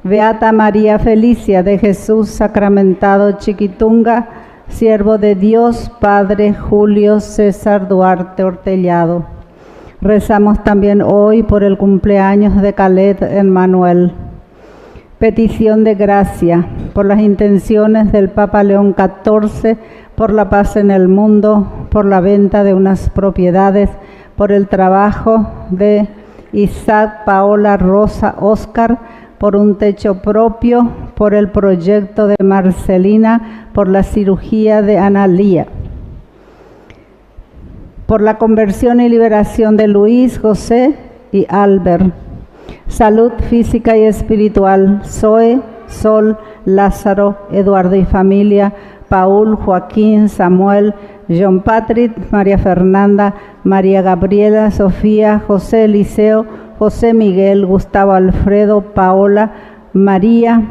Beata María Felicia de Jesús Sacramentado Chiquitunga, siervo de Dios, Padre Julio César Duarte Ortellado. Rezamos también hoy por el cumpleaños de Khaled Emmanuel. Petición de gracia por las intenciones del Papa León XIV, por la paz en el mundo, por la venta de unas propiedades, por el trabajo de Isaac, Paola, Rosa, Oscar, por un techo propio, por el proyecto de Marcelina, por la cirugía de Analía, por la conversión y liberación de Luis, José y Albert, salud física y espiritual, Zoe, Sol, Lázaro, Eduardo y familia, Paul, Joaquín, Samuel, John Patrick, María Fernanda, María Gabriela, Sofía, José Eliseo, José Miguel, Gustavo Alfredo, Paola, María,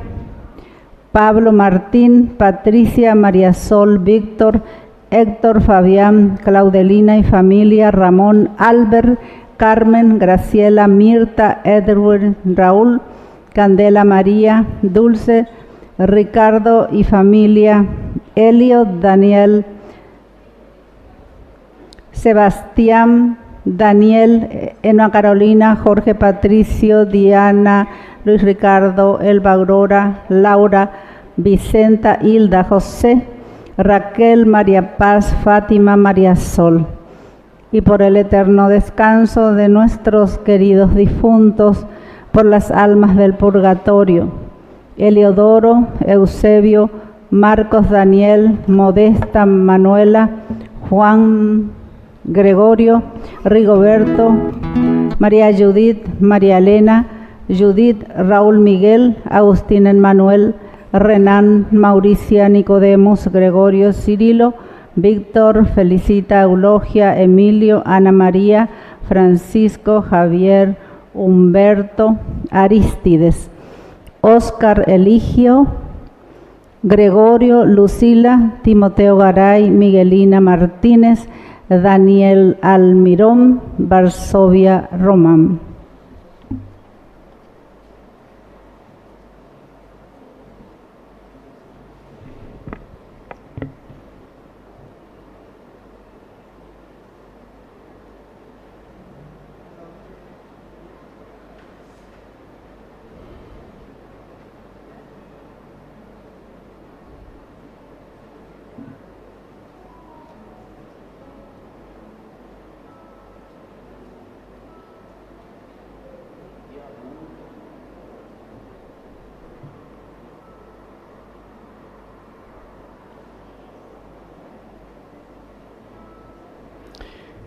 Pablo Martín, Patricia, María Sol, Víctor, Héctor, Fabián, Claudelina y familia, Ramón, Albert, Carmen, Graciela, Mirta, Edwin, Raúl, Candela, María, Dulce, Ricardo y familia, Elio, Daniel, Sebastián, Daniel, Ena Carolina, Jorge Patricio, Diana, Luis Ricardo, Elba Aurora, Laura, Vicenta, Hilda, José, Raquel, María Paz, Fátima, María Sol. Y por el eterno descanso de nuestros queridos difuntos, por las almas del purgatorio, Eliodoro, Eusebio, Marcos, Daniel, Modesta, Manuela, Juan, Gregorio, Rigoberto, María Judith, María Elena, Judith, Raúl Miguel, Agustín Emmanuel, Renan, Mauricia, Nicodemus, Gregorio, Cirilo, Víctor, Felicita, Eulogia, Emilio, Ana María, Francisco, Javier, Humberto, Aristides, Óscar Eligio, Gregorio, Lucila, Timoteo Garay, Miguelina Martínez, Daniel Almirón, Varsovia, Román.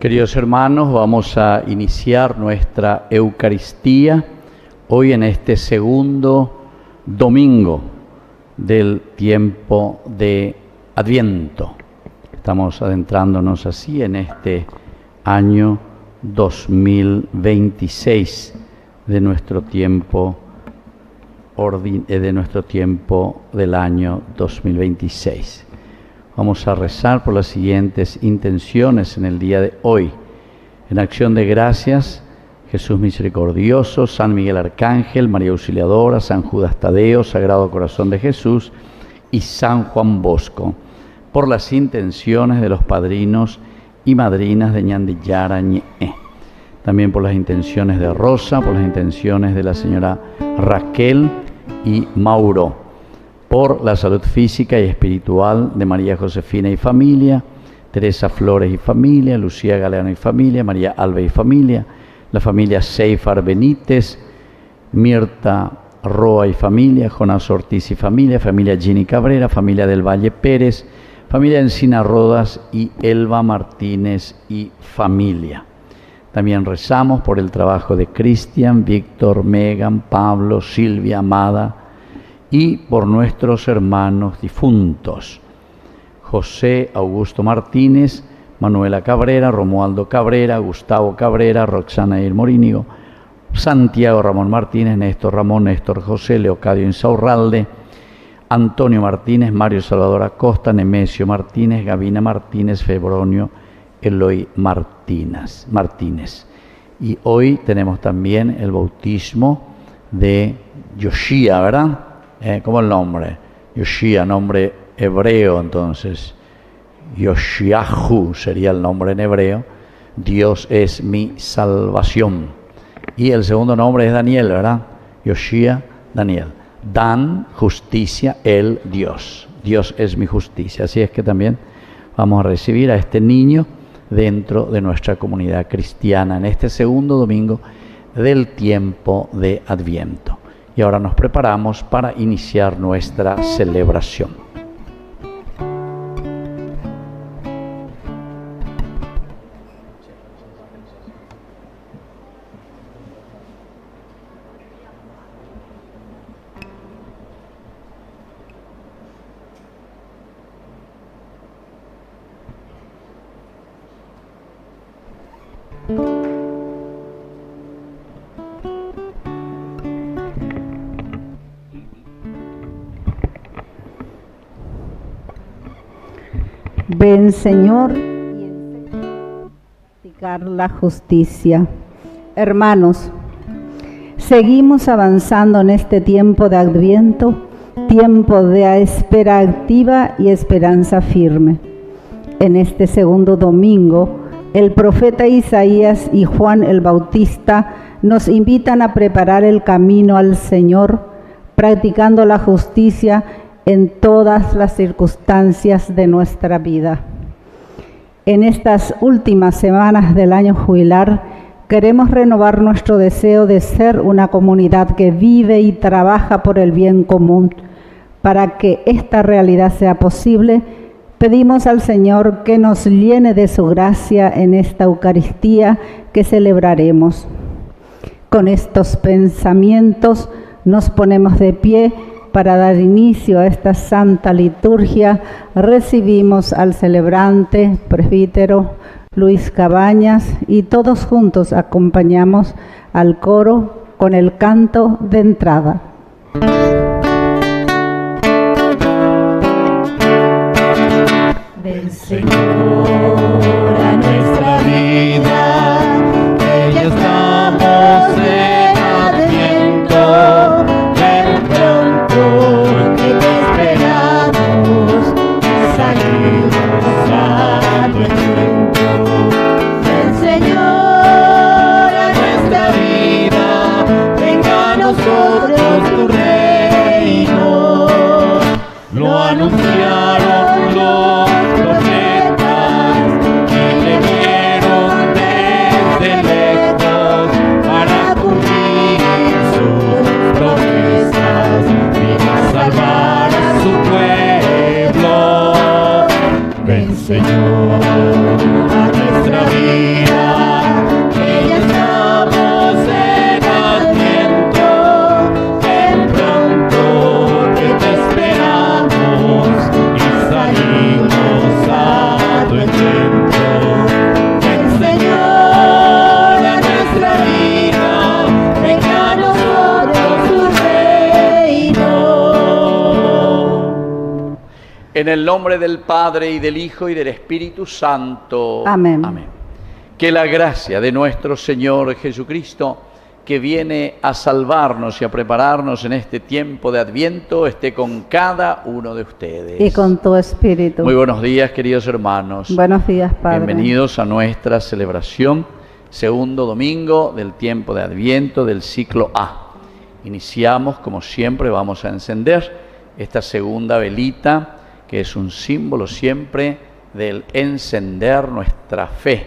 Queridos hermanos, vamos a iniciar nuestra Eucaristía hoy en este segundo domingo del tiempo de Adviento. Estamos adentrándonos así en este año 2026 de nuestro tiempo del año 2026. Vamos a rezar por las siguientes intenciones en el día de hoy. En acción de gracias, Jesús misericordioso, San Miguel Arcángel, María Auxiliadora, San Judas Tadeo, Sagrado Corazón de Jesús y San Juan Bosco, por las intenciones de los padrinos y madrinas de Ñandillara Ñe. También por las intenciones de Rosa, por las intenciones de la señora Raquel y Mauro, por la salud física y espiritual de María Josefina y familia, Teresa Flores y familia, Lucía Galeano y familia, María Alba y familia, la familia Seifar Benítez, Mirta Roa y familia, Jonás Ortiz y familia, familia Gini Cabrera, familia del Valle Pérez, familia Encina Rodas y Elba Martínez y familia. También rezamos por el trabajo de Cristian, Víctor, Megan, Pablo, Silvia, Amada, y por nuestros hermanos difuntos, José Augusto Martínez, Manuela Cabrera, Romualdo Cabrera, Gustavo Cabrera, Roxana Ir Morínigo, Santiago Ramón Martínez, Néstor Ramón, Néstor José, Leocadio Insaurralde, Antonio Martínez, Mario Salvador Acosta, Nemesio Martínez, Gavina Martínez, Febronio Eloy Martínez. Y hoy tenemos también el bautismo de Yoshia, ¿verdad? ¿Cómo el nombre? Yoshia, nombre hebreo, entonces. Yoshiahu sería el nombre en hebreo. Dios es mi salvación. Y el segundo nombre es Daniel, ¿verdad? Yoshia, Daniel. Dan, justicia, el Dios. Dios es mi justicia. Así es que también vamos a recibir a este niño dentro de nuestra comunidad cristiana en este segundo domingo del tiempo de Adviento. Y ahora nos preparamos para iniciar nuestra celebración. Ven, Señor, y enséñanos a practicar la justicia. Hermanos, seguimos avanzando en este tiempo de Adviento, tiempo de espera activa y esperanza firme. En este segundo domingo, el profeta Isaías y Juan el Bautista nos invitan a preparar el camino al Señor, practicando la justicia en todas las circunstancias de nuestra vida. En estas últimas semanas del año jubilar, queremos renovar nuestro deseo de ser una comunidad que vive y trabaja por el bien común. Para que esta realidad sea posible, pedimos al Señor que nos llene de su gracia en esta Eucaristía que celebraremos. Con estos pensamientos nos ponemos de pie para dar inicio a esta santa liturgia. Recibimos al celebrante, presbítero Luis Cabañas, y todos juntos acompañamos al coro con el canto de entrada. Ven, Señor, a nuestra vida, que ya estamos en Adviento. Ven pronto, que te esperamos, y salimos a tu encuentro. Ven, Señor, a nuestra vida, venga a nosotros tu reino. Lo anunciaron los profetas que le vieron desde lejos para cumplir sus promesas. Vino a salvar a su pueblo. Ven, Señor, a nuestra vida, que ya estamos en Adviento. Ven pronto, que te esperamos, y salimos a tu encuentro. Ven, Señor, a nuestra vida, venga a nosotros tu reino. En el nombre del Padre, y del Hijo, y del Espíritu Santo. Amén. Amén. Que la gracia de nuestro Señor Jesucristo, que viene a salvarnos y a prepararnos en este tiempo de Adviento, esté con cada uno de ustedes. Y con tu espíritu. Muy buenos días, queridos hermanos. Buenos días, Padre. Bienvenidos a nuestra celebración, segundo domingo del tiempo de Adviento del ciclo A. Iniciamos, como siempre, vamos a encender esta segunda velita, que es un símbolo siempre del encender nuestra fe,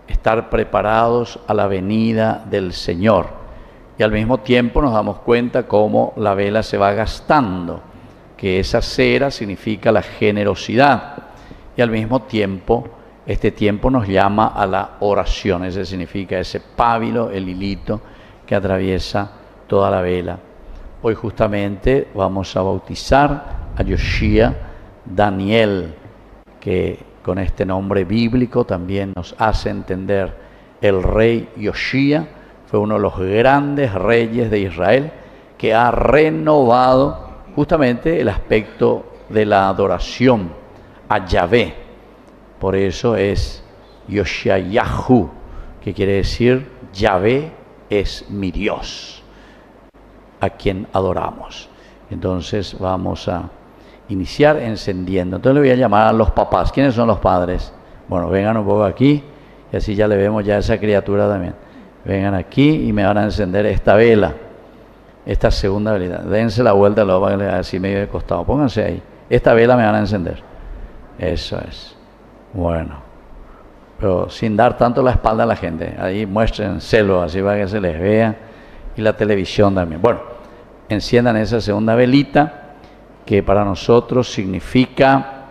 estar preparados a la venida del Señor. Y al mismo tiempo nos damos cuenta cómo la vela se va gastando, que esa cera significa la generosidad. Y al mismo tiempo, este tiempo nos llama a la oración. Ese significa ese pábilo, el hilito que atraviesa toda la vela. Hoy justamente vamos a bautizar a Yoshia Daniel, que con este nombre bíblico también nos hace entender el rey Yoshia. Fue uno de los grandes reyes de Israel que ha renovado justamente el aspecto de la adoración a Yahvé. Por eso es Yoshiayahu, que quiere decir Yahvé es mi Dios. a quien adoramos. Entonces vamos a iniciar encendiendo. Entonces le voy a llamar a los papás. ¿Quiénes son los padres? Bueno, vengan un poco aquí y así ya le vemos ya a esa criatura también. Vengan aquí y me van a encender esta vela, esta segunda velita. Dense la vuelta, luego así medio de costado. Pónganse ahí. Esta vela me van a encender. Eso es. Bueno, pero sin dar tanto la espalda a la gente. Ahí muestren celo, así para que se les vea. Y la televisión también. Bueno, enciendan esa segunda velita que para nosotros significa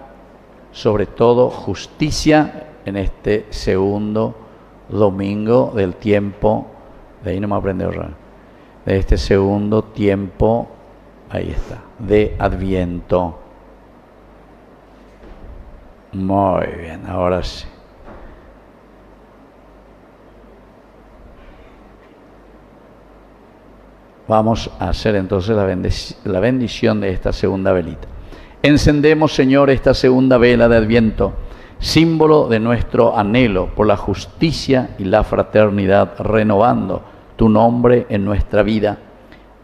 sobre todo justicia en este segundo domingo del tiempo, de ahí no me aprendí a ahorrar, de este segundo tiempo, ahí está, de Adviento. Muy bien, ahora sí. Vamos a hacer entonces la bendición de esta segunda velita. Encendemos, Señor, esta segunda vela de Adviento, símbolo de nuestro anhelo por la justicia y la fraternidad, renovando tu nombre en nuestra vida.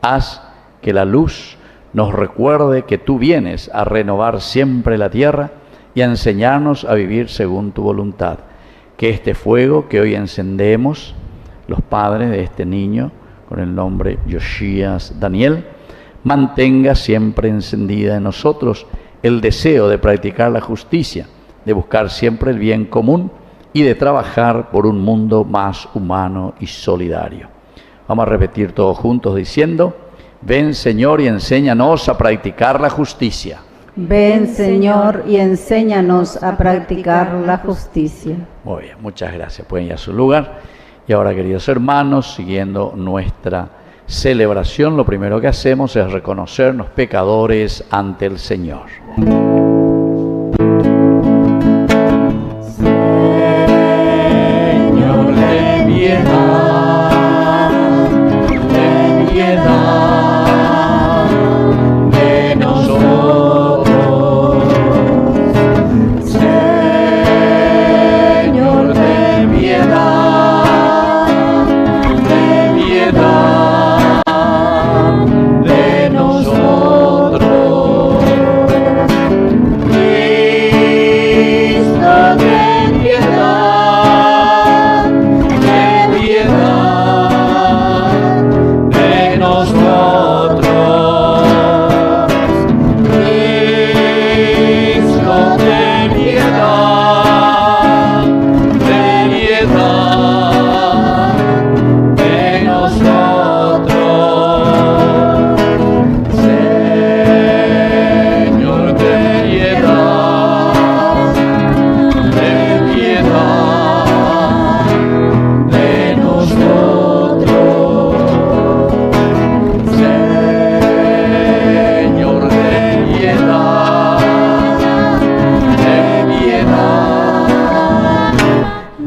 Haz que la luz nos recuerde que tú vienes a renovar siempre la tierra y a enseñarnos a vivir según tu voluntad. Que este fuego que hoy encendemos, los padres de este niño, con el nombre Josías Daniel, mantenga siempre encendida en nosotros el deseo de practicar la justicia, de buscar siempre el bien común y de trabajar por un mundo más humano y solidario. Vamos a repetir todos juntos diciendo: ven, Señor, y enséñanos a practicar la justicia. Ven, Señor, y enséñanos a practicar la justicia. Muy bien, muchas gracias. Pueden ir a su lugar. Y ahora, queridos hermanos, siguiendo nuestra celebración, lo primero que hacemos es reconocernos pecadores ante el Señor. Señor, ten piedad de nosotros. Señor, ten piedad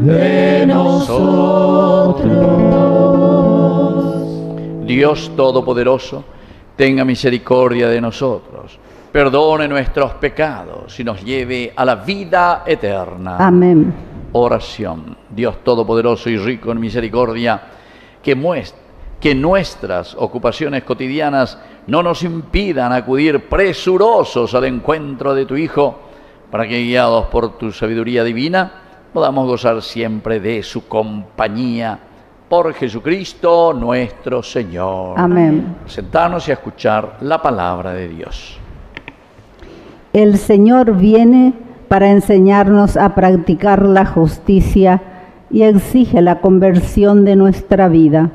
de nosotros. Dios Todopoderoso, tenga misericordia de nosotros, perdone nuestros pecados y nos lleve a la vida eterna. Amén. Oración. Dios Todopoderoso y rico en misericordia, que nuestras ocupaciones cotidianas no nos impidan acudir presurosos al encuentro de tu Hijo, para que, guiados por tu sabiduría divina, podamos gozar siempre de su compañía. Por Jesucristo nuestro Señor. Amén. Sentarnos y a escuchar la palabra de Dios. El Señor viene para enseñarnos a practicar la justicia y exige la conversión de nuestra vida.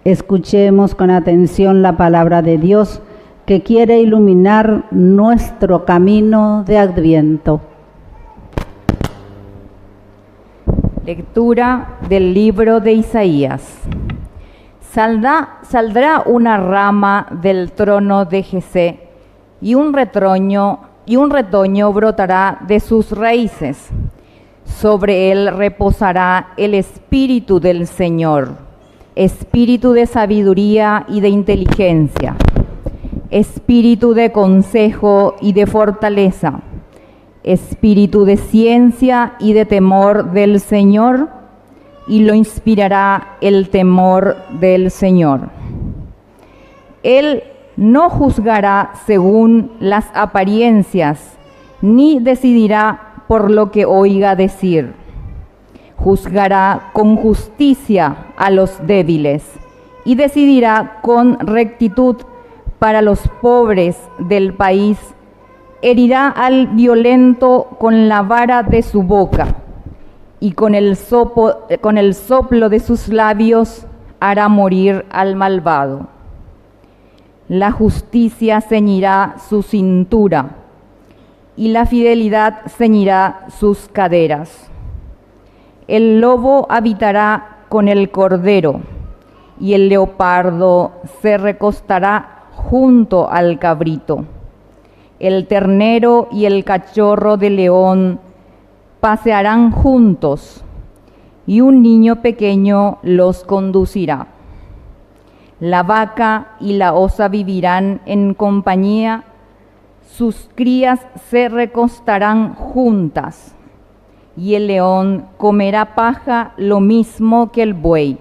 Escuchemos con atención la palabra de Dios que quiere iluminar nuestro camino de Adviento. Lectura del libro de Isaías. Saldrá una rama del trono de Jesé, y un retoño brotará de sus raíces. Sobre él reposará el espíritu del Señor, espíritu de sabiduría y de inteligencia, espíritu de consejo y de fortaleza, espíritu de ciencia y de temor del Señor, y lo inspirará el temor del Señor. Él no juzgará según las apariencias, ni decidirá por lo que oiga decir. Juzgará con justicia a los débiles y decidirá con rectitud para los pobres del país. Herirá al violento con la vara de su boca y con el soplo de sus labios hará morir al malvado. La justicia ceñirá su cintura y la fidelidad ceñirá sus caderas. El lobo habitará con el cordero y el leopardo se recostará junto al cabrito. El ternero y el cachorro de león pasearán juntos, y un niño pequeño los conducirá. La vaca y la osa vivirán en compañía, sus crías se recostarán juntas, y el león comerá paja lo mismo que el buey.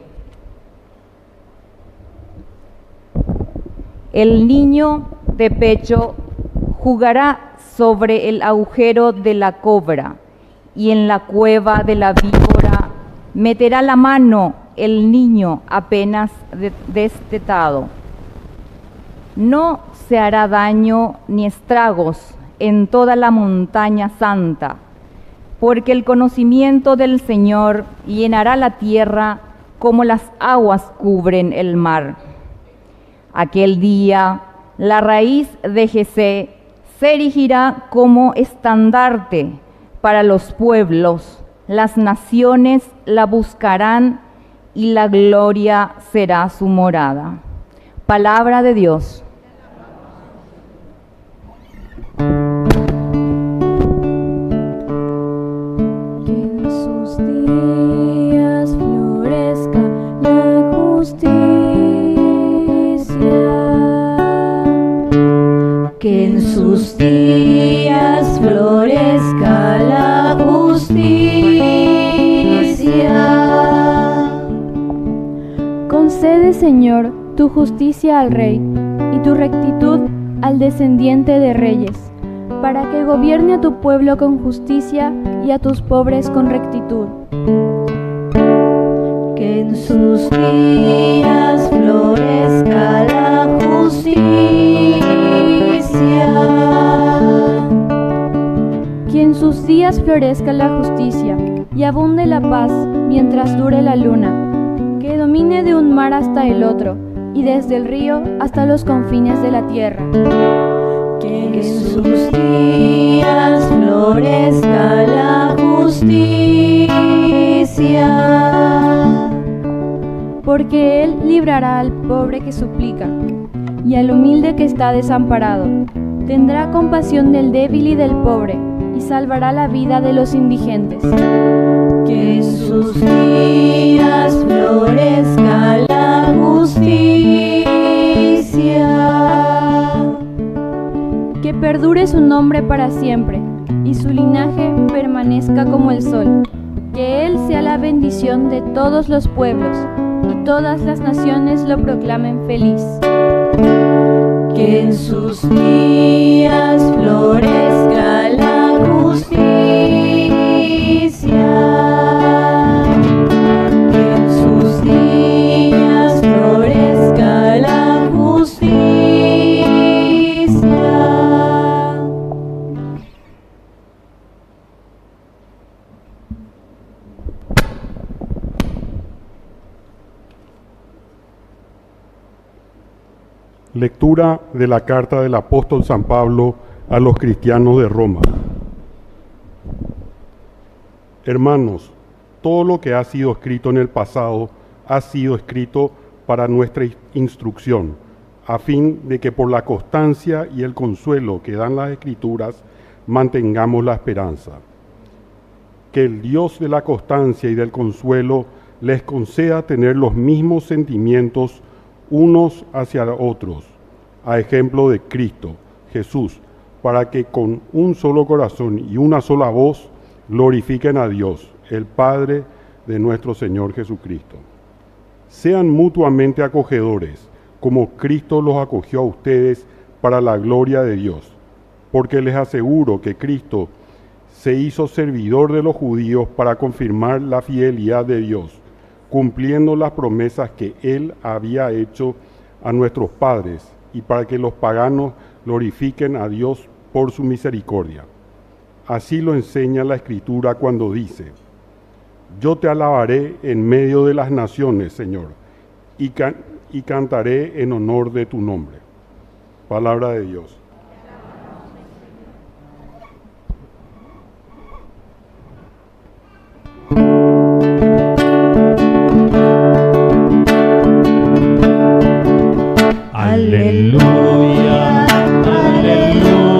El niño de pecho jugará sobre el agujero de la cobra, y en la cueva de la víbora meterá la mano el niño apenas destetado. No se hará daño ni estragos en toda la montaña santa, porque el conocimiento del Señor llenará la tierra como las aguas cubren el mar. Aquel día la raíz de Jesé se erigirá como estandarte para los pueblos, las naciones la buscarán y la gloria será su morada. Palabra de Dios. Que en sus días florezca la justicia. Concede, Señor, tu justicia al Rey y tu rectitud al descendiente de reyes, para que gobierne a tu pueblo con justicia y a tus pobres con rectitud. Que en sus días florezca la justicia. Que en sus días florezca la justicia y abunde la paz mientras dure la luna, que domine de un mar hasta el otro y desde el río hasta los confines de la tierra. Que en sus días florezca la justicia. Porque Él librará al pobre que suplica y al humilde que está desamparado. Tendrá compasión del débil y del pobre, y salvará la vida de los indigentes. Que en sus días florezca la justicia. Que perdure su nombre para siempre, y su linaje permanezca como el sol. Que Él sea la bendición de todos los pueblos, y todas las naciones lo proclamen feliz. Que en sus días florezca la justicia. Que en sus días florezca la justicia. Lectura de la carta del apóstol San Pablo a los cristianos de Roma. Hermanos, todo lo que ha sido escrito en el pasado ha sido escrito para nuestra instrucción, a fin de que por la constancia y el consuelo que dan las Escrituras mantengamos la esperanza. Que el Dios de la constancia y del consuelo les conceda tener los mismos sentimientos unos hacia otros, a ejemplo de Cristo Jesús, para que con un solo corazón y una sola voz glorifiquen a Dios, el Padre de nuestro Señor Jesucristo. Sean mutuamente acogedores, como Cristo los acogió a ustedes para la gloria de Dios. Porque les aseguro que Cristo se hizo servidor de los judíos para confirmar la fidelidad de Dios, cumpliendo las promesas que Él había hecho a nuestros padres, y para que los paganos glorifiquen a Dios por su misericordia. Así lo enseña la Escritura cuando dice: yo te alabaré en medio de las naciones, Señor, y cantaré en honor de tu nombre. Palabra de Dios. Aleluya, aleluya,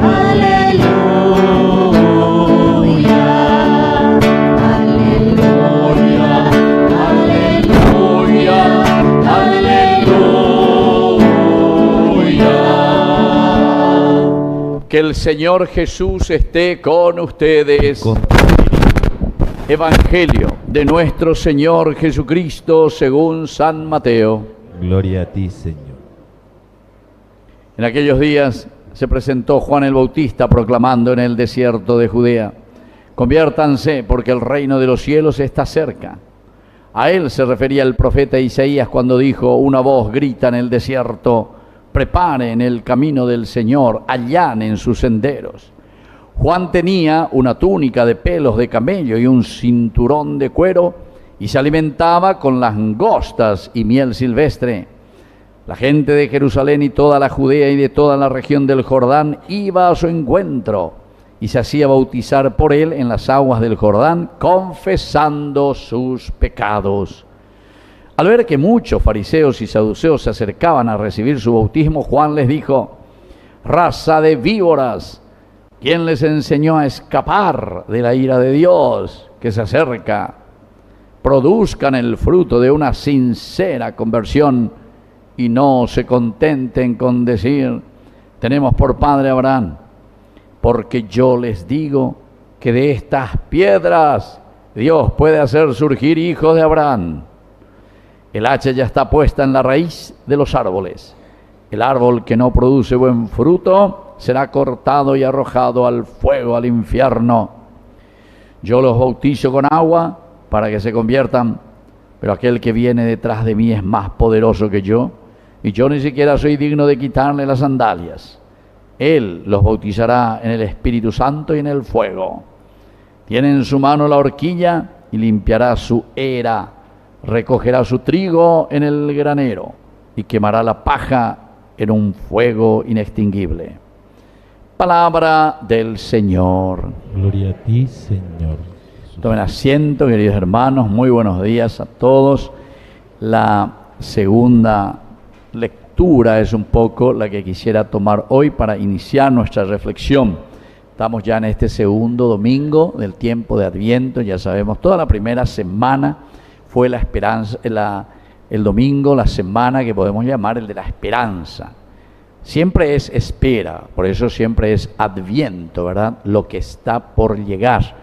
aleluya, aleluya, aleluya, aleluya. Que el Señor Jesús esté con ustedes. Con Evangelio de nuestro Señor Jesucristo según San Mateo. Gloria a ti, Señor. En aquellos días se presentó Juan el Bautista proclamando en el desierto de Judea: conviértanse porque el reino de los cielos está cerca. A él se refería el profeta Isaías cuando dijo: una voz grita en el desierto, preparen el camino del Señor, allanen sus senderos. Juan tenía una túnica de pelos de camello y un cinturón de cuero, y se alimentaba con langostas y miel silvestre. La gente de Jerusalén y toda la Judea y de toda la región del Jordán iba a su encuentro y se hacía bautizar por él en las aguas del Jordán, confesando sus pecados. Al ver que muchos fariseos y saduceos se acercaban a recibir su bautismo, Juan les dijo: raza de víboras, ¿quién les enseñó a escapar de la ira de Dios que se acerca? Produzcan el fruto de una sincera conversión y no se contenten con decir: tenemos por padre a Abraham, porque yo les digo que de estas piedras Dios puede hacer surgir hijos de Abraham. El hacha ya está puesta en la raíz de los árboles. El árbol que no produce buen fruto será cortado y arrojado al fuego, al infierno. Yo los bautizo con agua para que se conviertan, pero aquel que viene detrás de mí es más poderoso que yo, y yo ni siquiera soy digno de quitarle las sandalias. Él los bautizará en el Espíritu Santo y en el fuego. Tiene en su mano la horquilla y limpiará su era, recogerá su trigo en el granero y quemará la paja en un fuego inextinguible. Palabra del Señor. Gloria a ti, Señor. Tomen asiento, queridos hermanos, muy buenos días a todos. La segunda lectura es un poco la que quisiera tomar hoy para iniciar nuestra reflexión. Estamos ya en este segundo domingo del tiempo de Adviento, ya sabemos, toda la primera semana fue la esperanza, el domingo, la semana que podemos llamar el de la esperanza. Siempre es espera, por eso siempre es Adviento, ¿verdad? Lo que está por llegar,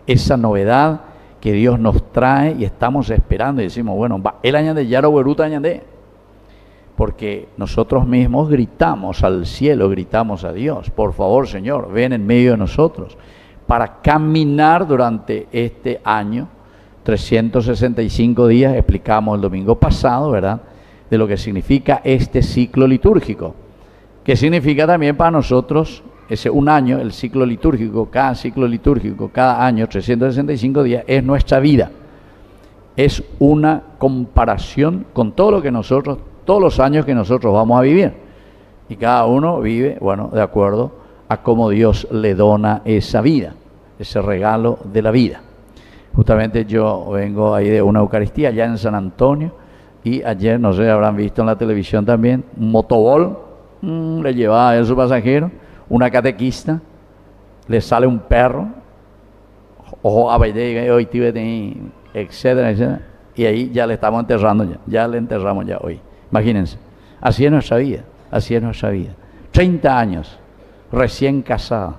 esa novedad que Dios nos trae y estamos esperando y decimos, bueno, el añade ya lo beruta añade, porque nosotros mismos gritamos al cielo, gritamos a Dios, por favor, Señor, ven en medio de nosotros, para caminar durante este año, 365 días, explicamos el domingo pasado, ¿verdad?, de lo que significa este ciclo litúrgico, que significa también para nosotros ese un año, el ciclo litúrgico, cada año, 365 días, es nuestra vida. Es una comparación con todo lo que nosotros, todos los años que nosotros vamos a vivir. Y cada uno vive, bueno, de acuerdo a cómo Dios le dona esa vida, ese regalo de la vida. Justamente yo vengo ahí de una Eucaristía allá en San Antonio y ayer, no sé, habrán visto en la televisión también, un motobol, le llevaba a su pasajero, una catequista, le sale un perro, ojo, etcétera, etcétera, y ahí ya le estamos enterrando, ya le enterramos ya hoy. Imagínense, así es nuestra vida, así es nuestra vida. 30 años, recién casada.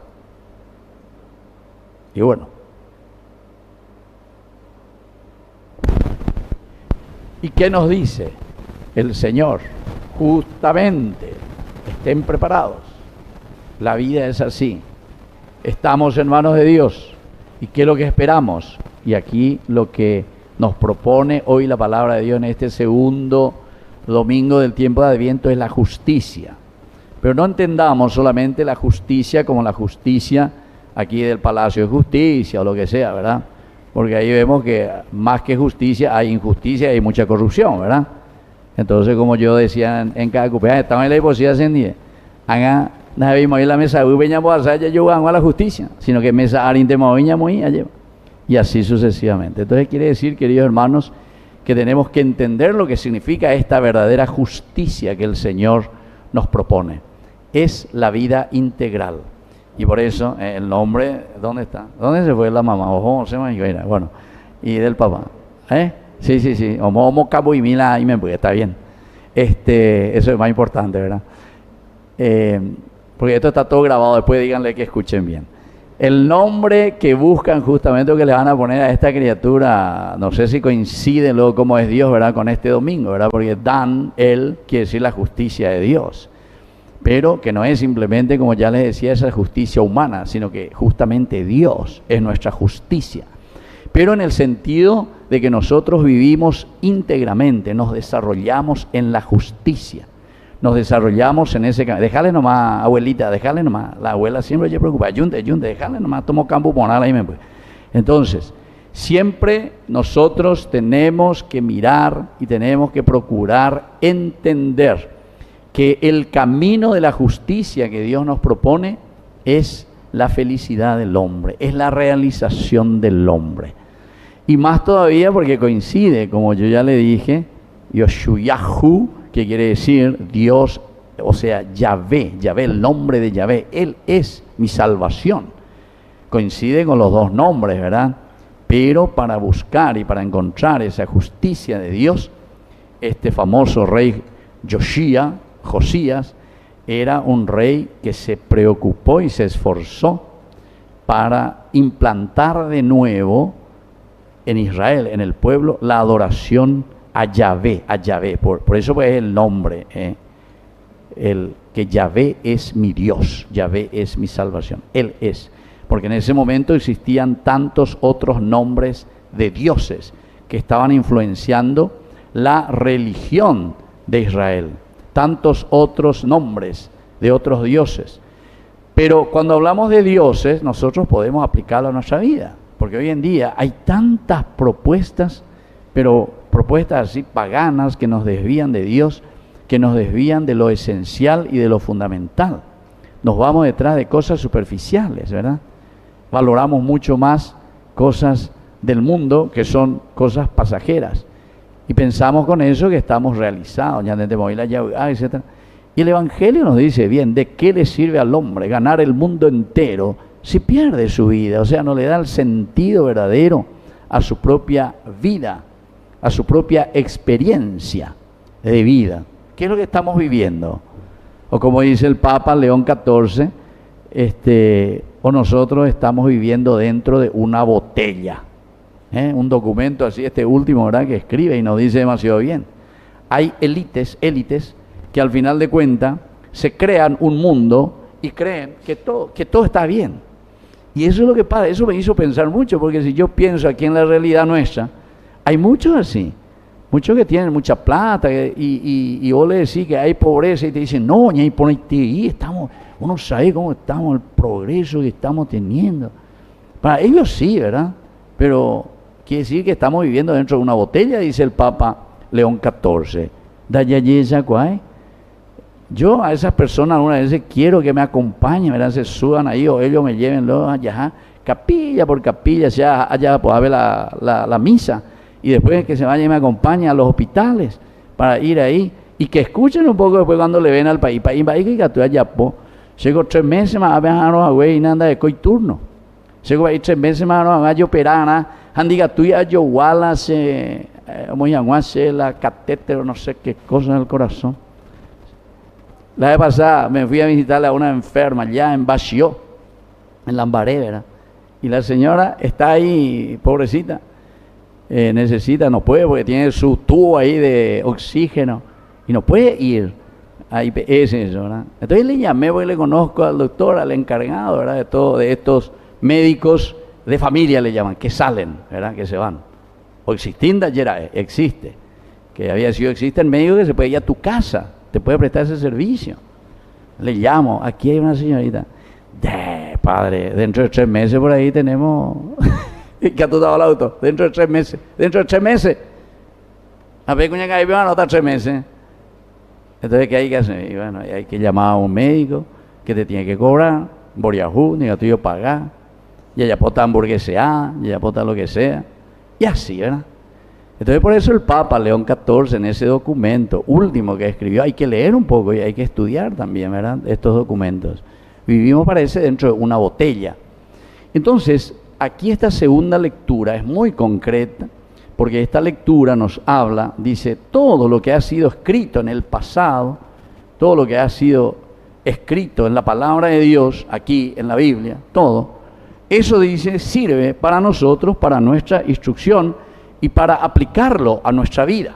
Y bueno, ¿y qué nos dice el Señor. Justamente, estén preparados. La vida es así. Estamos en manos de Dios. ¿Y qué es lo que esperamos? Y aquí lo que nos propone hoy la palabra de Dios en este segundo domingo del tiempo de Adviento es la justicia. Pero no entendamos solamente la justicia como la justicia aquí del Palacio de Justicia o lo que sea, ¿verdad? Porque ahí vemos que más que justicia hay injusticia y hay mucha corrupción, ¿verdad? Entonces, como yo decía en cada cupé, estamos en la posibilidad ascendida. Haga, no vimos ahí la mesa, veníamos a hacer yo a la justicia, sino que mesa arintemo muy allá. Y así sucesivamente. Entonces quiere decir, queridos hermanos, que tenemos que entender lo que significa esta verdadera justicia que el Señor nos propone. Es la vida integral. Y por eso el nombre, ¿dónde está? ¿Dónde se fue la mamá? Ojo, se me iba. Bueno, y del papá. Sí. Omo cabo y mila y me puede, está bien. Eso es más importante, ¿verdad? Porque esto está todo grabado, después díganle que escuchen bien. El nombre que buscan justamente o que le van a poner a esta criatura, no sé si coincide luego cómo es Dios, ¿verdad? Con este domingo, ¿verdad? Porque Dan, él, quiere decir la justicia de Dios. Pero que no es simplemente, como ya les decía, esa justicia humana, sino que justamente Dios es nuestra justicia. Pero en el sentido de que nosotros vivimos íntegramente, nos desarrollamos en la justicia. Nos desarrollamos en ese camino. Déjale nomás, abuelita, déjale nomás. La abuela siempre se preocupa. Yunte, déjale nomás, tomo campo monal ahí me voy. Entonces, siempre nosotros tenemos que mirar y tenemos que procurar entender que el camino de la justicia que Dios nos propone es la felicidad del hombre, es la realización del hombre. Y más todavía porque coincide, como yo ya le dije, Yoshuyahu, que quiere decir Dios, o sea, Yahvé, el nombre de Yahvé, Él es mi salvación. Coincide con los dos nombres, ¿verdad? Pero para buscar y para encontrar esa justicia de Dios, este famoso rey Josías, era un rey que se preocupó y se esforzó para implantar de nuevo en Israel, en el pueblo, la adoración a Yahvé. Por eso pues es el nombre, el que Yahvé es mi Dios, Yahvé es mi salvación, Él es. Porque en ese momento existían tantos otros nombres de dioses que estaban influenciando la religión de Israel, tantos otros nombres de otros dioses. Pero cuando hablamos de dioses, nosotros podemos aplicarlo a nuestra vida, porque hoy en día hay tantas propuestas, pero propuestas así paganas que nos desvían de Dios, que nos desvían de lo esencial y de lo fundamental. Nos vamos detrás de cosas superficiales, ¿verdad? Valoramos mucho más cosas del mundo que son cosas pasajeras. Y pensamos con eso que estamos realizados, etc. Y el Evangelio nos dice, bien, ¿de qué le sirve al hombre ganar el mundo entero si pierde su vida? O sea, no le da el sentido verdadero a su propia vida, a su propia experiencia de vida. ¿Qué es lo que estamos viviendo? O como dice el Papa León XIV, o nosotros estamos viviendo dentro de una botella. Un documento así, último, ¿verdad?, que escribe y nos dice demasiado bien. Hay élites que al final de cuentas se crean un mundo y creen que todo está bien. Y eso es lo que pasa, eso me hizo pensar mucho, porque si yo pienso aquí en la realidad nuestra, hay muchos así, muchos que tienen mucha plata y vos le decís que hay pobreza y te dicen, no, y por ahí estamos, uno sabe cómo estamos, el progreso que estamos teniendo. Para ellos sí, ¿verdad? Pero quiere decir que estamos viviendo dentro de una botella, dice el Papa León XIV. Yo a esas personas algunas veces quiero que me acompañen, ¿verdad? Se suban ahí o ellos me lleven allá, capilla por capilla, allá pues, a ver la misa, y después que se vayan y me acompañen a los hospitales para ir ahí y que escuchen un poco después cuando le ven al país que tú allá, llego 3 meses más a ver a los güey y nada de coi turno. Llego ahí 3 meses más a yo operar, andiga tú ya yo walas, como llamarse la catéter, no sé qué cosa en el corazón. La vez pasada me fui a visitarle a una enferma allá en Baxió, en Lambaré, ¿verdad? Y la señora está ahí, pobrecita, necesita, no puede porque tiene su tubo ahí de oxígeno y no puede ir a IPS, eso, ¿verdad? Entonces le llamé porque le conozco al doctor, al encargado, ¿verdad? De todo, de estos médicos de familia le llaman, que salen, ¿verdad? Que se van. O existían de ayer, existe, que había sido, existen médicos que se puede ir a tu casa, te puede prestar ese servicio. Le llamo, aquí hay una señorita, padre, dentro de 3 meses por ahí tenemos, ¿qué ha dado el auto? Dentro de 3 meses, a ver, cuña, que ahí me van a anotar 3 meses. Entonces, ¿qué hay que hacer? Y bueno, hay que llamar a un médico que te tiene que cobrar, Boriajú, ni a tuyo pagar, y allá pota hamburguesa, y allá pota lo que sea, y así, ¿verdad? Entonces, por eso el Papa León XIV, en ese documento último que escribió, hay que leer un poco y hay que estudiar también, ¿verdad? Estos documentos. Vivimos, parece, dentro de una botella. Entonces, aquí esta segunda lectura es muy concreta, porque esta lectura nos habla, dice, todo lo que ha sido escrito en el pasado, todo lo que ha sido escrito en la palabra de Dios, aquí en la Biblia, todo, eso dice, sirve para nosotros, para nuestra instrucción y para aplicarlo a nuestra vida.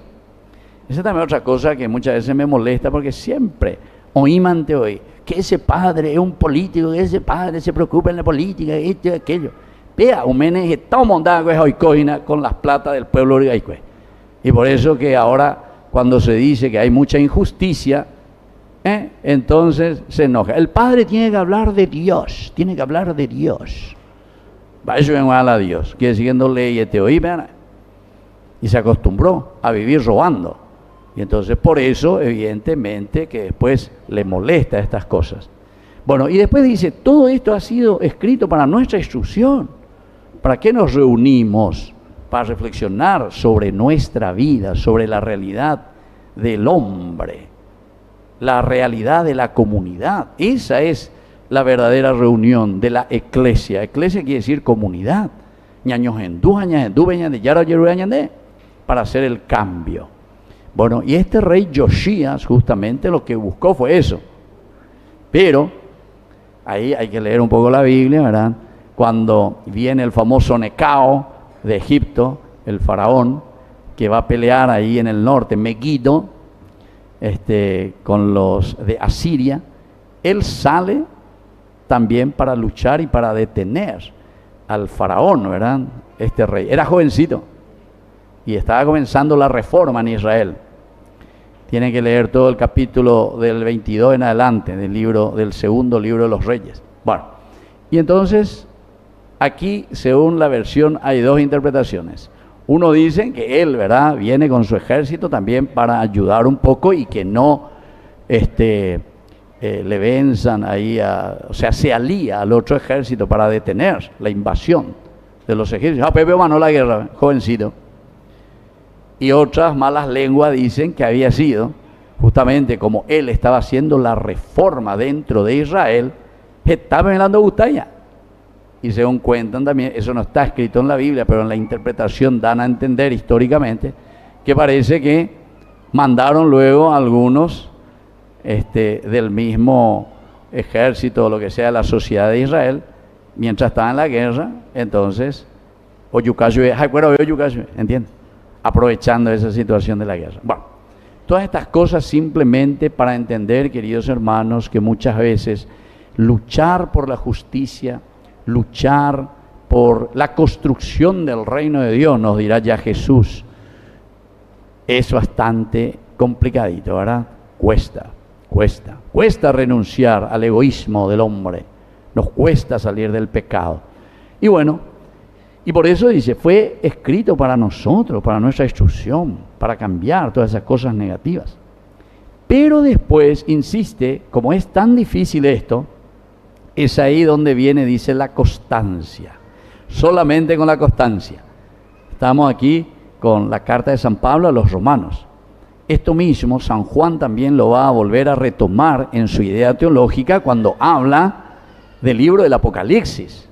Esa también es otra cosa que muchas veces me molesta, porque siempre oímos ante hoy que ese padre es un político, que ese padre se preocupa en la política, esto y aquello. Vea, un meneje todo montado es hoy con las plata del pueblo origaique. Y por eso que ahora, cuando se dice que hay mucha injusticia, entonces se enoja. El padre tiene que hablar de Dios, tiene que hablar de Dios. Va, eso es igual a Dios, que siguiendo leyes te oí, y se acostumbró a vivir robando. Y entonces por eso, evidentemente, que después le molesta estas cosas. Bueno, y después dice, todo esto ha sido escrito para nuestra instrucción. ¿Para qué nos reunimos? Para reflexionar sobre nuestra vida, sobre la realidad del hombre, la realidad de la comunidad. Esa es la verdadera reunión de la eclesia. Eclesia quiere decir comunidad. Para hacer el cambio. Bueno, y este rey Josías justamente lo que buscó fue eso. Pero ahí hay que leer un poco la Biblia, ¿verdad? Cuando viene el famoso Necao de Egipto, el faraón, que va a pelear ahí en el norte, Megiddo, con los de Asiria, él sale también para luchar y para detener al faraón, ¿verdad? Este rey. Era jovencito y estaba comenzando la reforma en Israel. Tienen que leer todo el capítulo del 22 en adelante, del segundo libro de los Reyes. Bueno, y entonces aquí, según la versión, hay 2 interpretaciones. Uno dice que él, ¿verdad?, viene con su ejército también para ayudar un poco y que no le venzan ahí, o sea, se alía al otro ejército para detener la invasión de los egipcios. Pepe ganó la guerra, jovencito. Y otras malas lenguas dicen que había sido, justamente como él estaba haciendo la reforma dentro de Israel, estaba mirando Bustaya. Y según cuentan también, eso no está escrito en la Biblia, pero en la interpretación dan a entender históricamente que parece que mandaron luego algunos del mismo ejército o lo que sea, la sociedad de Israel, mientras estaba en la guerra, entonces, ¿entiendes? Aprovechando esa situación de la guerra. Bueno, todas estas cosas simplemente para entender, queridos hermanos, que muchas veces luchar por la justicia, luchar por la construcción del reino de Dios, nos dirá ya Jesús, es bastante complicadito, ¿verdad? Cuesta renunciar al egoísmo del hombre, nos cuesta salir del pecado. Y bueno, y por eso dice, fue escrito para nosotros, para nuestra instrucción, para cambiar todas esas cosas negativas. Pero después, insiste, como es tan difícil esto, es ahí donde viene, dice, la constancia. Solamente con la constancia. Estamos aquí con la carta de San Pablo a los romanos. Esto mismo San Juan también lo va a volver a retomar en su idea teológica cuando habla del libro del Apocalipsis.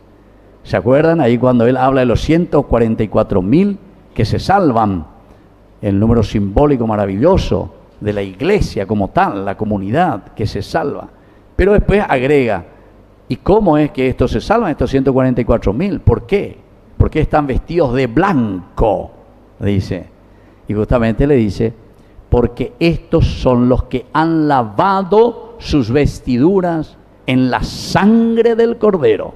¿Se acuerdan? Ahí cuando él habla de los 144.000 que se salvan, el número simbólico maravilloso de la iglesia como tal, la comunidad que se salva. Pero después agrega, ¿y cómo es que estos se salvan, estos 144.000? ¿Por qué? Porque están vestidos de blanco, dice. Y justamente le dice, porque estos son los que han lavado sus vestiduras en la sangre del Cordero.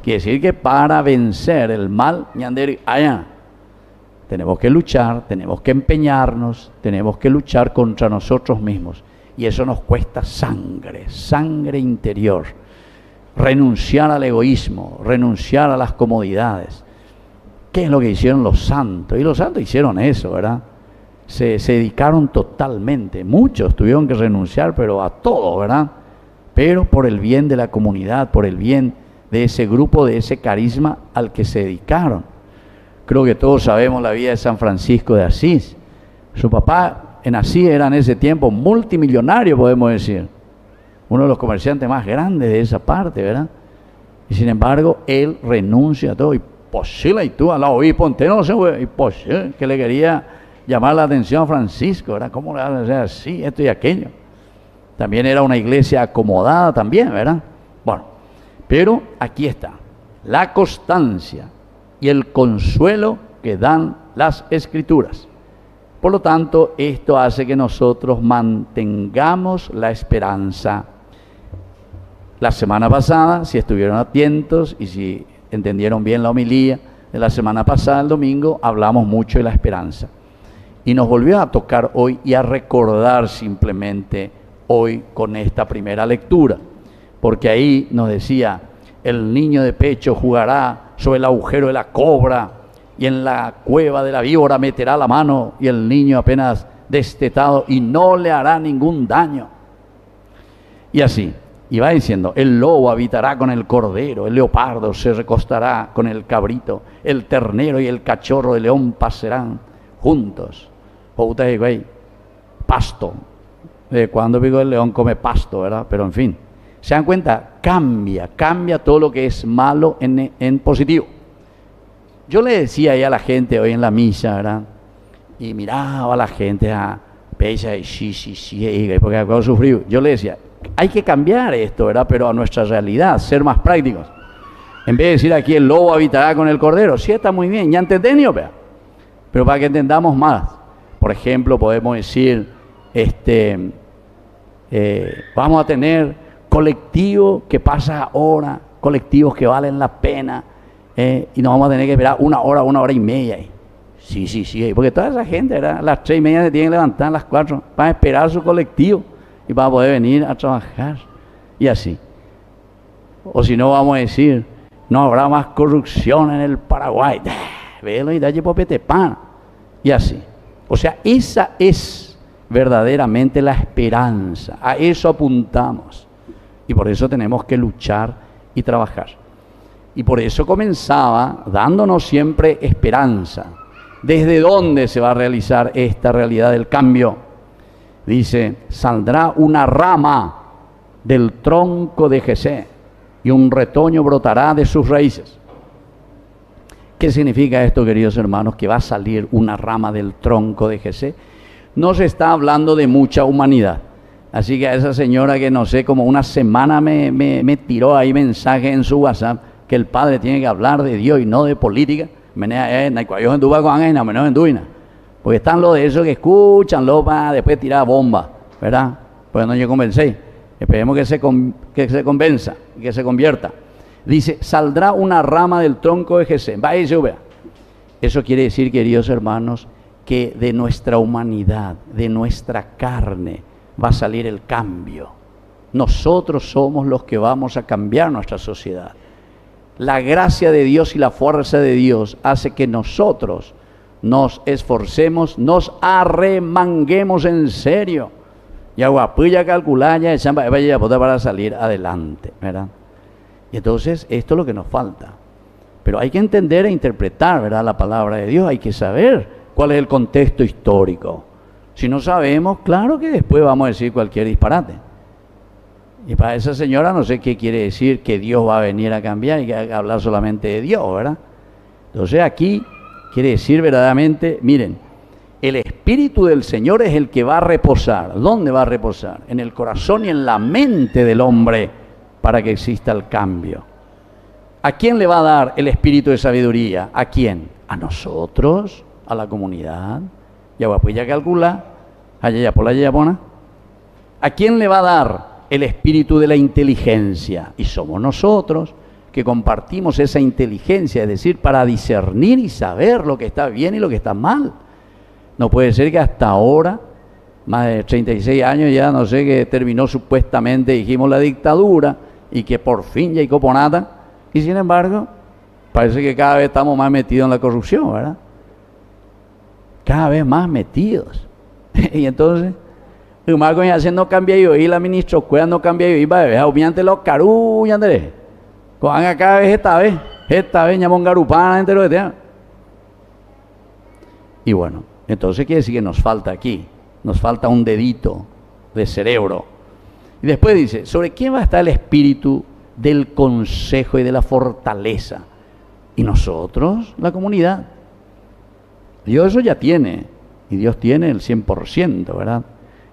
Quiere decir que para vencer el mal, tenemos que luchar, tenemos que empeñarnos, tenemos que luchar contra nosotros mismos. Y eso nos cuesta sangre, sangre interior. Renunciar al egoísmo, renunciar a las comodidades. ¿Qué es lo que hicieron los santos? Y los santos hicieron eso, ¿verdad? Se dedicaron totalmente. Muchos tuvieron que renunciar, pero a todo, ¿verdad? Pero por el bien de la comunidad, por el bien de ese grupo, de ese carisma al que se dedicaron. Creo que todos sabemos la vida de San Francisco de Asís. Su papá en Asís era en ese tiempo multimillonario, podemos decir. Uno de los comerciantes más grandes de esa parte, ¿verdad? Y sin embargo, él renuncia a todo. Y posible, y tú al obispo entero, no sé, y posible, que le quería llamar la atención a Francisco, ¿verdad? ¿Cómo le van a hacer así, esto y aquello? También era una iglesia acomodada también, ¿verdad? Bueno, pero aquí está, la constancia y el consuelo que dan las Escrituras. Por lo tanto, esto hace que nosotros mantengamos la esperanza. La semana pasada, si estuvieron atentos y si entendieron bien la homilía de la semana pasada, el domingo, hablamos mucho de la esperanza. Y nos volvió a tocar hoy y a recordar simplemente hoy con esta primera lectura. Porque ahí nos decía, el niño de pecho jugará sobre el agujero de la cobra y en la cueva de la víbora meterá la mano y el niño apenas destetado y no le hará ningún daño. Y así, y va diciendo, el lobo habitará con el cordero, el leopardo se recostará con el cabrito, el ternero y el cachorro de león pasarán juntos. Pasto. Cuando digo el león come pasto, ¿verdad? Pero en fin, se dan cuenta, cambia todo lo que es malo en positivo. Yo le decía ahí a la gente hoy en la misa, ¿verdad? Y miraba a la gente a pecha y sí, porque acabo de sufrir. Yo le decía, hay que cambiar esto, ¿verdad? Pero a nuestra realidad, ser más prácticos. En vez de decir aquí el lobo habitará con el cordero, sí está muy bien, ya entendí, pero para que entendamos más. Por ejemplo, podemos decir, vamos a tener colectivos que pasan ahora, colectivos que valen la pena, y nos vamos a tener que esperar una hora y media. Sí, porque toda esa gente, ¿verdad? A las 3:30 se tienen que levantar, a las 4, para esperar su colectivo y para poder venir a trabajar, y así. O si no, vamos a decir, no habrá más corrupción en el Paraguay, velo y dalle popete pan, y así. O sea, esa es verdaderamente la esperanza, a eso apuntamos. Y por eso tenemos que luchar y trabajar. Y por eso comenzaba dándonos siempre esperanza. ¿Desde dónde se va a realizar esta realidad del cambio? Dice, saldrá una rama del tronco de Jesé y un retoño brotará de sus raíces. ¿Qué significa esto, queridos hermanos? Que va a salir una rama del tronco de Jesé. No se está hablando de mucha humanidad. Así que a esa señora que no sé, como una semana me tiró ahí mensaje en su WhatsApp que el padre tiene que hablar de Dios y no de política. Porque están los de esos que escuchanlo para después tirar bomba, ¿verdad? Pues no yo convencé. Esperemos que se convenza y que se convierta. Dice, saldrá una rama del tronco de Jesé. Va y se vea. Eso quiere decir, queridos hermanos, que de nuestra humanidad, de nuestra carne, va a salir el cambio. Nosotros somos los que vamos a cambiar nuestra sociedad. La gracia de Dios y la fuerza de Dios hace que nosotros nos esforcemos, nos arremanguemos en serio. Y aguapuya calcular ya vaya para salir adelante, ¿verdad? Y entonces esto es lo que nos falta. Pero hay que entender e interpretar, ¿verdad?, la palabra de Dios. Hay que saber cuál es el contexto histórico. Si no sabemos, claro que después vamos a decir cualquier disparate. Y para esa señora no sé qué quiere decir que Dios va a venir a cambiar y que hablar solamente de Dios, ¿verdad? Entonces aquí quiere decir verdaderamente, miren, el Espíritu del Señor es el que va a reposar. ¿Dónde va a reposar? En el corazón y en la mente del hombre para que exista el cambio. ¿A quién le va a dar el Espíritu de sabiduría? ¿A quién? A nosotros, a la comunidad. Y pues ya calcula, ¿A quién le va a dar el espíritu de la inteligencia? Y somos nosotros que compartimos esa inteligencia, es decir, para discernir y saber lo que está bien y lo que está mal. No puede ser que hasta ahora, más de 36 años ya, no sé, que terminó supuestamente, dijimos, la dictadura y que por fin ya hay coponata, y sin embargo, parece que cada vez estamos más metidos en la corrupción, ¿verdad? Cada vez más metidos. Y entonces, el marco ya haciendo cambia yo, y la ministra Cueva no cambia yo, y va a ver, obviamente los carú, ya Andrés. Cojan cada vez esta vez, llamón garupana, entero que tenga. Y bueno, entonces quiere decir que nos falta aquí, nos falta un dedito de cerebro. Y después dice, ¿sobre quién va a estar el espíritu del consejo y de la fortaleza? Y nosotros, la comunidad. Dios eso ya tiene, y Dios tiene el 100%, ¿verdad?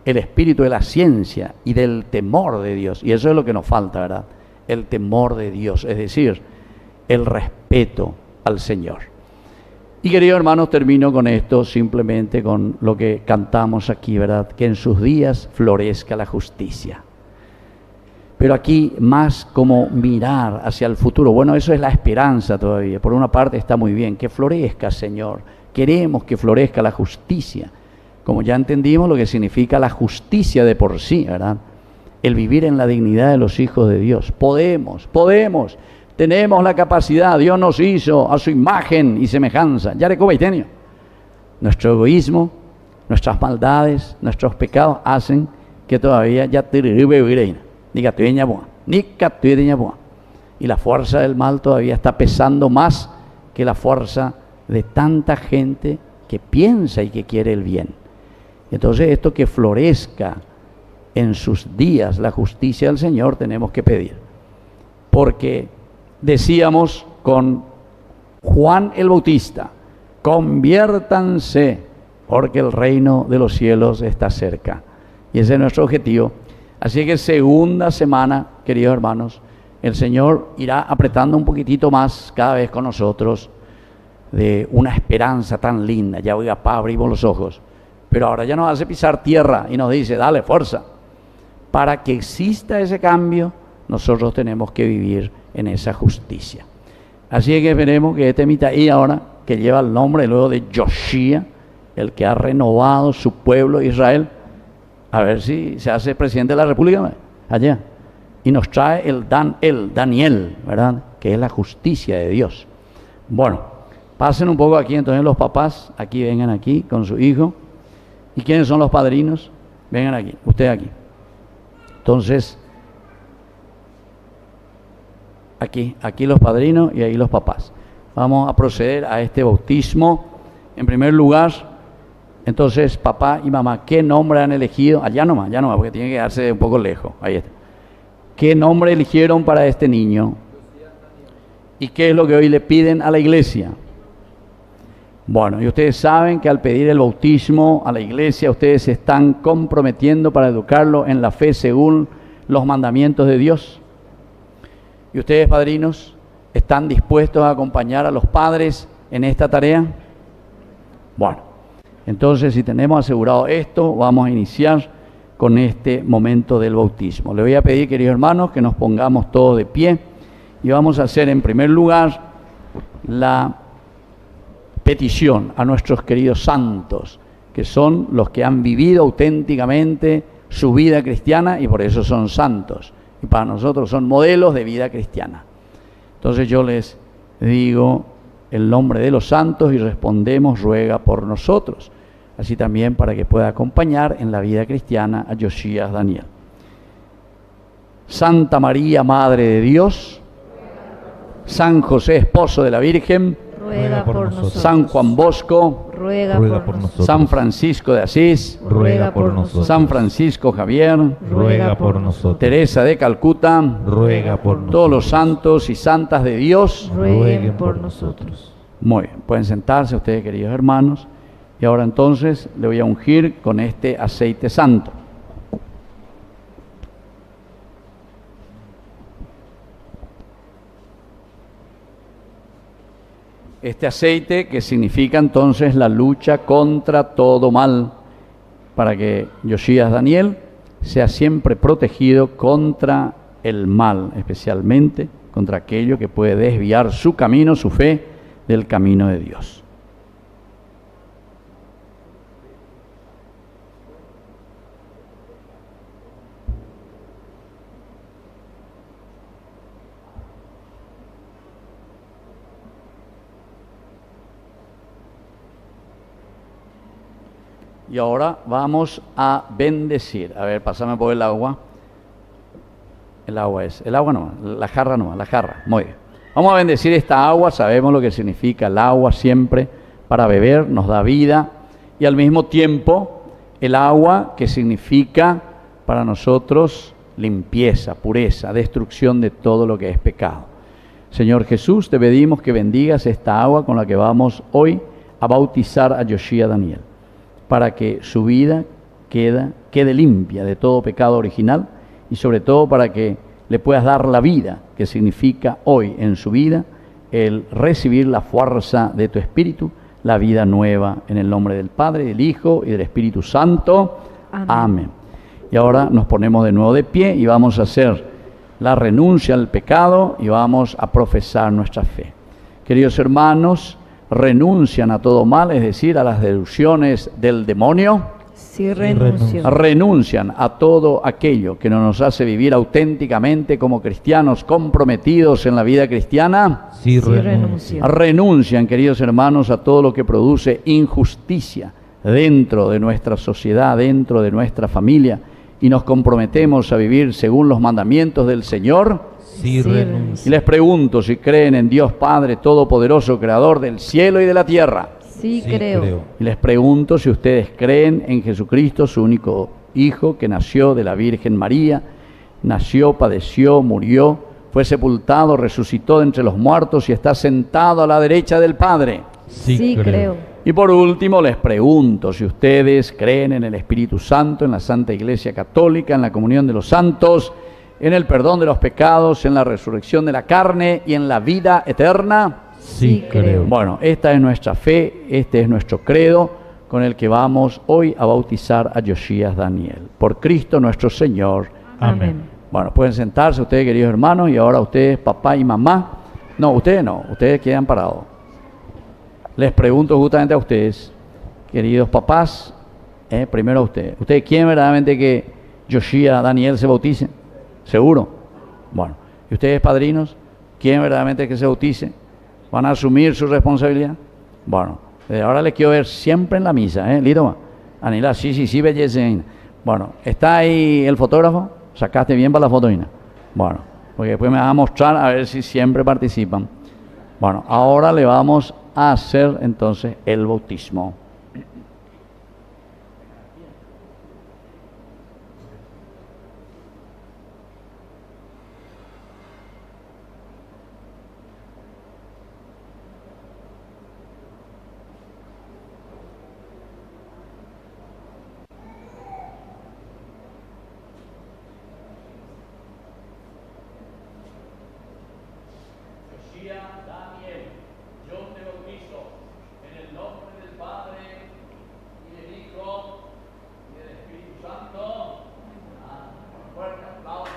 El espíritu de la ciencia y del temor de Dios, y eso es lo que nos falta, ¿verdad? El temor de Dios, es decir, el respeto al Señor. Y queridos hermanos, termino con esto, simplemente con lo que cantamos aquí, ¿verdad? Que en sus días florezca la justicia. Pero aquí más como mirar hacia el futuro. Bueno, eso es la esperanza todavía. Por una parte está muy bien, que florezca, Señor. Queremos que florezca la justicia. Como ya entendimos lo que significa la justicia de por sí, ¿verdad? El vivir en la dignidad de los hijos de Dios. Podemos, tenemos la capacidad, Dios nos hizo a su imagen y semejanza. Ya recobaitenio. Nuestro egoísmo, nuestras maldades, nuestros pecados hacen que todavía ya y la fuerza del mal todavía está pesando más que la fuerza de tanta gente que piensa y que quiere el bien. Entonces esto que florezca en sus días la justicia del Señor tenemos que pedir. Porque decíamos con Juan el Bautista, conviértanse porque el reino de los cielos está cerca. Y ese es nuestro objetivo. Así que segunda semana, queridos hermanos, el Señor irá apretando un poquitito más cada vez con nosotros de una esperanza tan linda. Ya voy a abrimos los ojos. Pero ahora ya nos hace pisar tierra y nos dice, dale fuerza. Para que exista ese cambio, nosotros tenemos que vivir en esa justicia. Así que veremos que este Mitaí ahora, que lleva el nombre luego de Yoshía, el que ha renovado su pueblo Israel, a ver si se hace presidente de la República allá. Y nos trae el Daniel, ¿verdad? Que es la justicia de Dios. Bueno, pasen un poco aquí entonces los papás, aquí vengan aquí con su hijo. ¿Y quiénes son los padrinos? Vengan aquí, usted aquí. Entonces, aquí los padrinos y ahí los papás. Vamos a proceder a este bautismo. En primer lugar, entonces, papá y mamá, ¿qué nombre han elegido? Allá nomás, porque tiene que quedarse un poco lejos. Ahí está. ¿Qué nombre eligieron para este niño? ¿Y qué es lo que hoy le piden a la iglesia? Bueno, y ustedes saben que al pedir el bautismo a la iglesia, ustedes se están comprometiendo para educarlo en la fe según los mandamientos de Dios. ¿Y ustedes, padrinos, están dispuestos a acompañar a los padres en esta tarea? Bueno, entonces si tenemos asegurado esto, vamos a iniciar con este momento del bautismo. Le voy a pedir, queridos hermanos, que nos pongamos todos de pie y vamos a hacer en primer lugar la petición a nuestros queridos santos, que son los que han vivido auténticamente su vida cristiana y por eso son santos. Y para nosotros son modelos de vida cristiana. Entonces yo les digo el nombre de los santos y respondemos, ruega por nosotros. Así también para que pueda acompañar en la vida cristiana a Josías Daniel. Santa María, Madre de Dios, San José, Esposo de la Virgen, ruega por nosotros. San Juan Bosco, ruega por nosotros. San Francisco de Asís, ruega por nosotros. San Francisco Javier, ruega por nosotros. Teresa de Calcuta, ruega por nosotros. Todos los santos y santas de Dios, rueguen por nosotros. Muy bien, pueden sentarse ustedes, queridos hermanos. Y ahora entonces le voy a ungir con este aceite santo. Este aceite que significa entonces la lucha contra todo mal para que Josías Daniel sea siempre protegido contra el mal, especialmente contra aquello que puede desviar su camino, su fe, del camino de Dios. Y ahora vamos a bendecir. A ver, pásame por el agua. El agua no, la jarra no, la jarra. Muy bien. Vamos a bendecir esta agua. Sabemos lo que significa el agua siempre para beber, nos da vida. Y al mismo tiempo, el agua que significa para nosotros limpieza, pureza, destrucción de todo lo que es pecado. Señor Jesús, te pedimos que bendigas esta agua con la que vamos hoy a bautizar a Josías Daniel, para que su vida quede limpia de todo pecado original y sobre todo para que le puedas dar la vida, que significa hoy en su vida el recibir la fuerza de tu Espíritu, la vida nueva, en el nombre del Padre, del Hijo y del Espíritu Santo. Amén. Amén. Y ahora nos ponemos de nuevo de pie y vamos a hacer la renuncia al pecado y vamos a profesar nuestra fe. Queridos hermanos, renuncian a todo mal, es decir, a las deducciones del demonio. Sí, renuncio. Renuncian a todo aquello que no nos hace vivir auténticamente como cristianos comprometidos en la vida cristiana. Sí, renuncio. Renuncian, queridos hermanos, a todo lo que produce injusticia dentro de nuestra sociedad, dentro de nuestra familia, y nos comprometemos a vivir según los mandamientos del Señor. Sí, renuncio. Y les pregunto si creen en Dios Padre Todopoderoso, Creador del cielo y de la tierra. Sí, creo. Y les pregunto si ustedes creen en Jesucristo, su único Hijo, que nació de la Virgen María, nació, padeció, murió, fue sepultado, resucitó de entre los muertos y está sentado a la derecha del Padre. Sí, creo. Y por último les pregunto si ustedes creen en el Espíritu Santo, en la Santa Iglesia Católica, en la comunión de los santos, en el perdón de los pecados, en la resurrección de la carne y en la vida eterna. Sí, creo. Bueno, esta es nuestra fe, este es nuestro credo con el que vamos hoy a bautizar a Josías Daniel. Por Cristo nuestro Señor. Amén. Bueno, pueden sentarse ustedes, queridos hermanos, y ahora ustedes, papá y mamá. No, ustedes quedan parados. Les pregunto justamente a ustedes, queridos papás, primero a ustedes. ¿Ustedes quieren verdaderamente que Josías Daniel se bautice? ¿Seguro? Bueno, ¿y ustedes, padrinos, quieren verdaderamente que se bautice? ¿Van a asumir su responsabilidad? Bueno, desde ahora les quiero ver siempre en la misa, ¿Listo? Anila, sí, belleza. Bueno, ¿está ahí el fotógrafo? ¿Sacaste bien para la foto, Ina? Bueno, porque después me van a mostrar a ver si siempre participan. Bueno, ahora le vamos a hacer entonces el bautismo. Daniel, yo te bautizo en el nombre del Padre y del Hijo y del Espíritu Santo. Fuerte aplauso.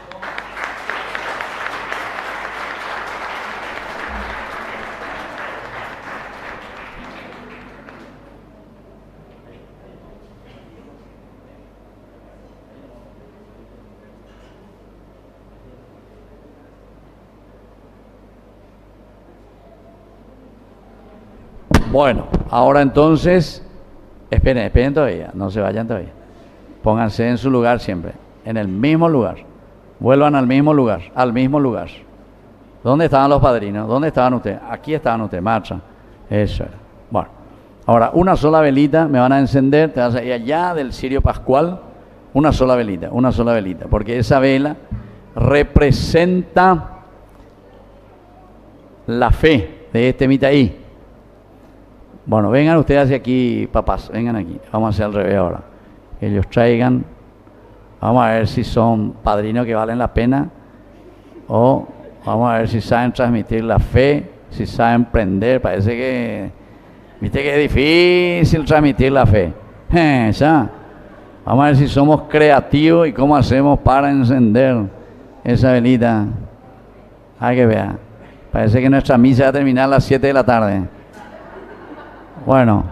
Bueno, ahora entonces, esperen todavía, no se vayan todavía. Pónganse en su lugar siempre, en el mismo lugar. Vuelvan al mismo lugar. ¿Dónde estaban los padrinos? ¿Dónde estaban ustedes? Aquí estaban ustedes, marcha. Eso era. Bueno, ahora una sola velita me van a encender, te vas a ir allá del cirio pascual, una sola velita, porque esa vela representa la fe de este mitaí. Bueno, vengan ustedes hacia aquí, papás, vengan aquí. Vamos a hacer al revés ahora. Que ellos traigan. Vamos a ver si son padrinos que valen la pena. O vamos a ver si saben transmitir la fe, si saben prender. Parece que, viste que es difícil transmitir la fe. Ya. Vamos a ver si somos creativos y cómo hacemos para encender esa velita. Hay que ver. Parece que nuestra misa va a terminar a las 7 de la tarde. Bueno,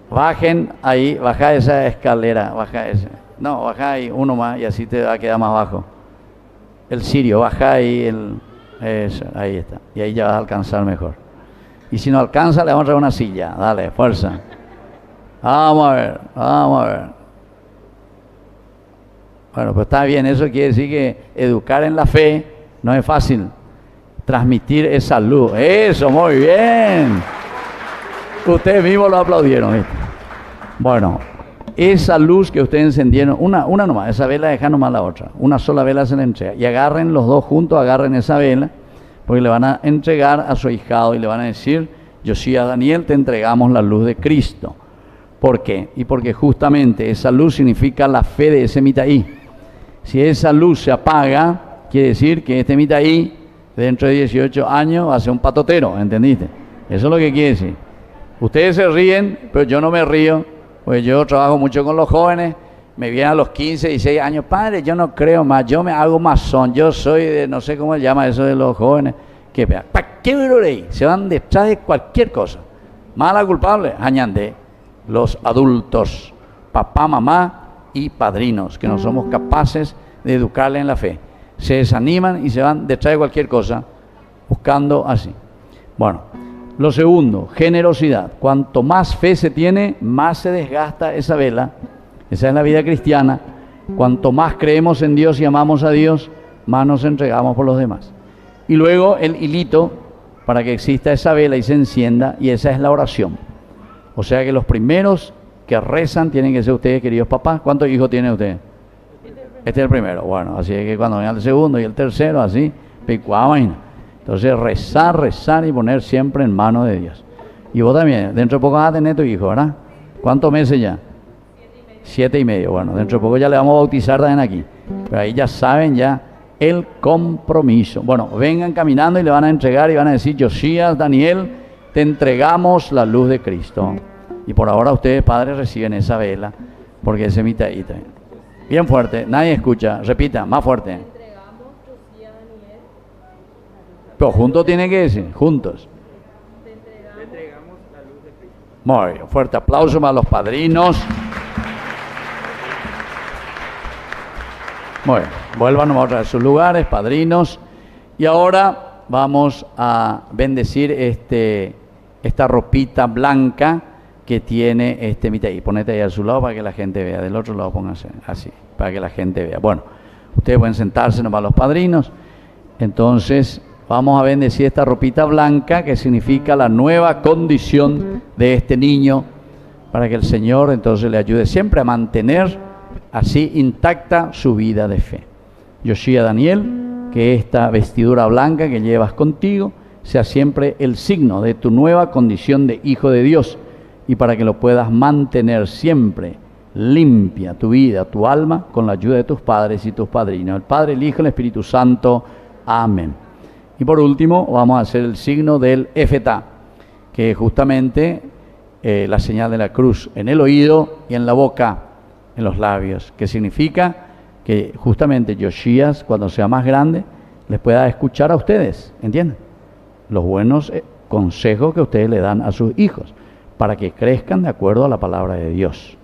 bajen ahí, baja esa escalera, baja ese. No, baja ahí uno más y así te va a quedar más bajo. El cirio, baja ahí, eso, ahí está. Y ahí ya vas a alcanzar mejor. Y si no alcanza, le vamos a traer una silla. Dale, fuerza. Vamos a ver, vamos a ver. Bueno, pues está bien, eso quiere decir que educar en la fe no es fácil. Transmitir esa luz. Eso, muy bien. Ustedes mismos lo aplaudieron, ¿viste? Bueno, esa luz que ustedes encendieron, una nomás, esa vela deja nomás la otra. Una sola vela se le entrega. Y agarren los dos juntos, agarren esa vela, porque le van a entregar a su ahijado y le van a decir, Josías Daniel, te entregamos la luz de Cristo. ¿Por qué? Y porque justamente esa luz significa la fe de ese mitaí. Si esa luz se apaga, quiere decir que este mitaí, dentro de 18 años, va a ser un patotero, ¿entendiste? Eso es lo que quiere decir. Ustedes se ríen, pero yo no me río, pues yo trabajo mucho con los jóvenes, me vienen a los 15, 16 años, padre, yo no creo más, yo me hago masón, yo soy de, no sé cómo se llama eso de los jóvenes, que ¿para qué me se van detrás de cualquier cosa? Mala culpable, añande, los adultos, papá, mamá y padrinos, que no somos capaces de educarle en la fe. Se desaniman y se van detrás de cualquier cosa, buscando así. Bueno, lo segundo, generosidad. Cuanto más fe se tiene, más se desgasta esa vela. Esa es la vida cristiana. Cuanto más creemos en Dios y amamos a Dios, más nos entregamos por los demás. Y luego el hilito para que exista esa vela y se encienda, y esa es la oración. O sea que los primeros que rezan tienen que ser ustedes, queridos papás. ¿Cuántos hijos tienen ustedes? Este es el primero. Bueno, así es que cuando venga el segundo y el tercero, así, picuámaina. Entonces rezar y poner siempre en manos de Dios. Y vos también, dentro de poco vas a tener tu hijo, ¿verdad? ¿Cuántos meses ya? 7 y medio. Bueno, dentro de poco ya le vamos a bautizar también aquí. Pero ahí ya saben ya el compromiso. Bueno, vengan caminando y le van a entregar y van a decir, Josías, Daniel, te entregamos la luz de Cristo. Y por ahora ustedes, padres, reciben esa vela, porque ese mitaí también. Bien fuerte, nadie escucha. Repita, más fuerte. Pero juntos tienen que decir, juntos. Muy bien, fuerte aplauso para los padrinos. Muy bien, vuelvan a sus lugares, padrinos. Y ahora vamos a bendecir esta ropita blanca que tiene este mitaí. Ponete ahí a su lado para que la gente vea. Del otro lado pónganse así, para que la gente vea. Bueno, ustedes pueden sentarse nomás los padrinos. Entonces vamos a bendecir esta ropita blanca que significa la nueva condición de este niño, para que el Señor entonces le ayude siempre a mantener así intacta su vida de fe. Josías Daniel, que esta vestidura blanca que llevas contigo sea siempre el signo de tu nueva condición de hijo de Dios, y para que lo puedas mantener siempre limpia tu vida, tu alma, con la ayuda de tus padres y tus padrinos, el Padre, el Hijo y el Espíritu Santo. Amén. Y por último vamos a hacer el signo del Efetá, que es justamente la señal de la cruz en el oído y en la boca, en los labios, que significa que justamente Josías, cuando sea más grande, les pueda escuchar a ustedes, ¿entienden? Los buenos consejos que ustedes le dan a sus hijos, para que crezcan de acuerdo a la palabra de Dios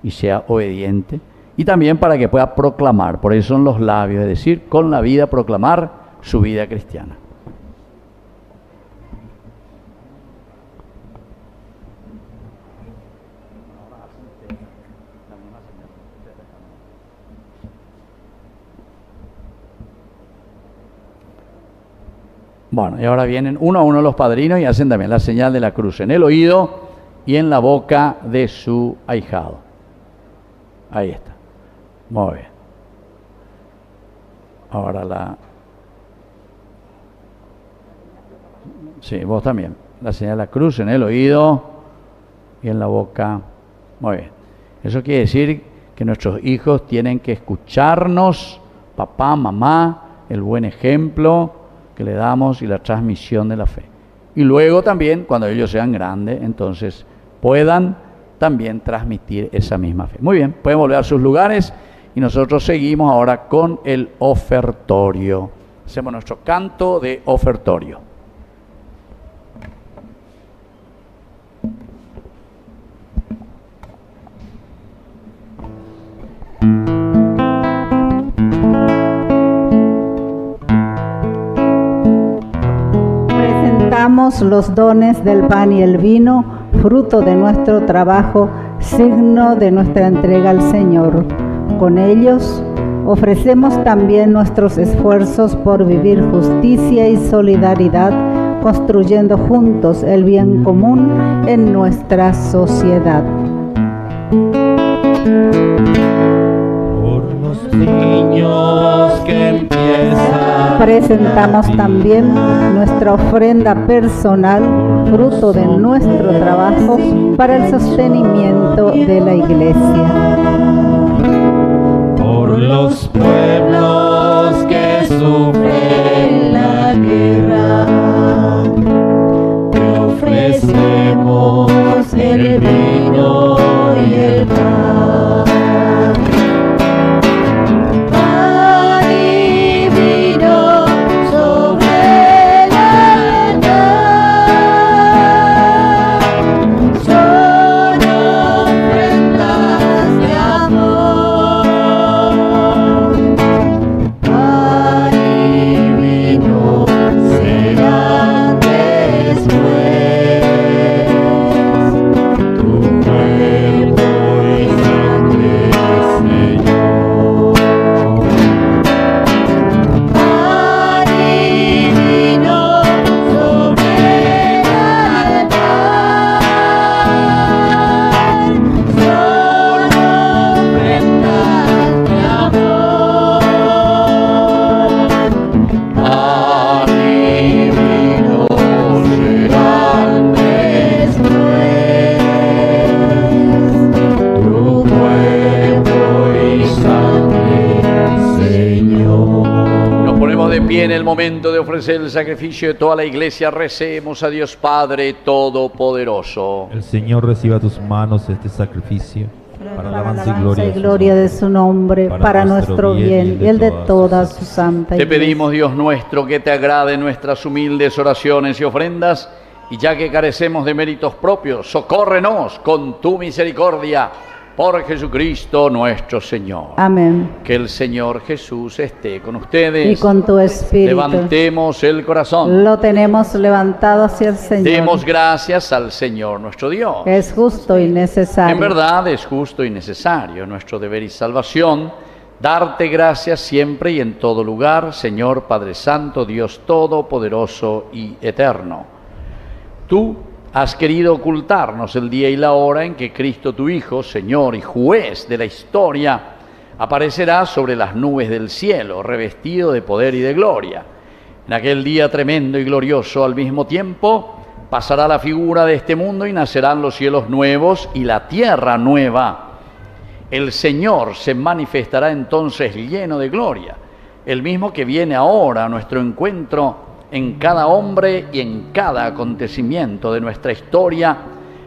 y sea obediente, y también para que pueda proclamar, por eso son los labios, es decir, con la vida proclamar su vida cristiana. Bueno, y ahora vienen uno a uno los padrinos y hacen también la señal de la cruz en el oído y en la boca de su ahijado. Ahí está. Muy bien. Ahora sí, vos también. La señal de la cruz en el oído y en la boca. Muy bien. Eso quiere decir que nuestros hijos tienen que escucharnos, papá, mamá, el buen ejemplo que le damos y la transmisión de la fe. Y luego también, cuando ellos sean grandes, entonces puedan también transmitir esa misma fe. Muy bien, pueden volver a sus lugares y nosotros seguimos ahora con el ofertorio. Hacemos nuestro canto de ofertorio. Presentamos los dones del pan y el vino, fruto de nuestro trabajo, signo de nuestra entrega al Señor. Con ellos ofrecemos también nuestros esfuerzos por vivir justicia y solidaridad, construyendo juntos el bien común en nuestra sociedad. Por los niños que empiezan. Presentamos también nuestra ofrenda personal, fruto de nuestro trabajo para el sostenimiento de la Iglesia. Por los pueblos que sufren la guerra, te ofrecemos el vino y el pan. Pan y vino sobre el altar, son ofrendas de amor. Pan y vino serán después tu cuerpo y sangre, Señor. Pan y vino sobre el altar, son ofrendas de amor. Pan y vino serán después tu cuerpo y sangre, Señor. Nos ponemos de pie en el momento de ofrecer el sacrificio de toda la Iglesia. Recemos a Dios Padre Todopoderoso. El Señor reciba a tus manos este sacrificio para la alabanza y gloria de su nombre, para nuestro bien y el de toda su santa Te Iglesia. pedimos, Dios nuestro, que te agrade nuestras humildes oraciones y ofrendas, y ya que carecemos de méritos propios, socórrenos con tu misericordia, por Jesucristo nuestro Señor. Amén. Que el Señor Jesús esté con ustedes. Y con tu espíritu. Levantemos el corazón. Lo tenemos levantado hacia el Señor. Demos gracias al Señor nuestro Dios. Es justo y necesario. En verdad es justo y necesario, nuestro deber y salvación, darte gracias siempre y en todo lugar, Señor Padre Santo, Dios Todopoderoso y Eterno. Tú has querido ocultarnos el día y la hora en que Cristo tu Hijo, Señor y Juez de la historia, aparecerá sobre las nubes del cielo, revestido de poder y de gloria. En aquel día tremendo y glorioso al mismo tiempo, pasará la figura de este mundo y nacerán los cielos nuevos y la tierra nueva. El Señor se manifestará entonces lleno de gloria, el mismo que viene ahora a nuestro encuentro en cada hombre y en cada acontecimiento de nuestra historia,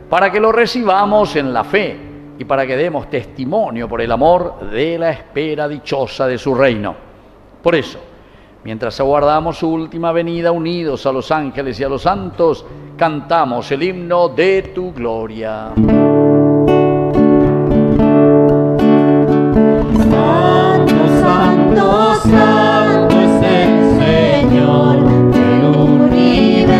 para que lo recibamos en la fe y para que demos testimonio por el amor de la espera dichosa de su reino. Por eso, mientras aguardamos su última venida unidos a los ángeles y a los santos, cantamos el himno de tu gloria. Santo, santo, santo es el Señor del universo,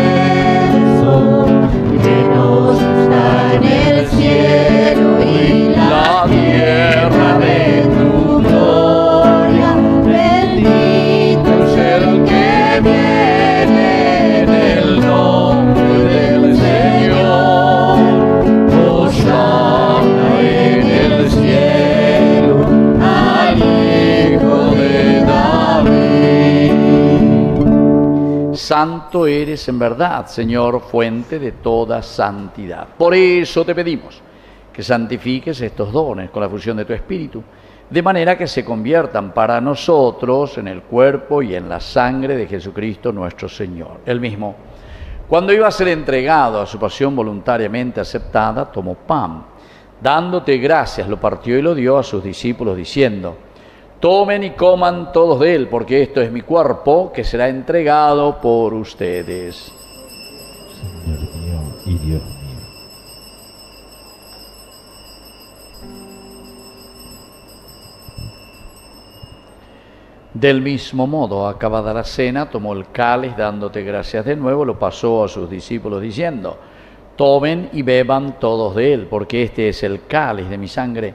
que nos está en el cielo y la tierra de tu gloria. Bendito es el que viene en el nombre del Señor. Hosana en el cielo al Hijo de David. Santo eres en verdad, Señor, fuente de toda santidad. Por eso te pedimos que santifiques estos dones con la fusión de tu Espíritu, de manera que se conviertan para nosotros en el cuerpo y en la sangre de Jesucristo nuestro Señor. Él mismo, cuando iba a ser entregado a su pasión voluntariamente aceptada, tomó pan, Dándote gracias, lo partió y lo dio a sus discípulos, diciendo: tomen y coman todos de él, porque esto es mi cuerpo, que será entregado por ustedes. Señor mío y Dios mío. Del mismo modo, acabada la cena, tomó el cáliz, dándote gracias de nuevo, lo pasó a sus discípulos, diciendo: tomen y beban todos de él, porque este es el cáliz de mi sangre,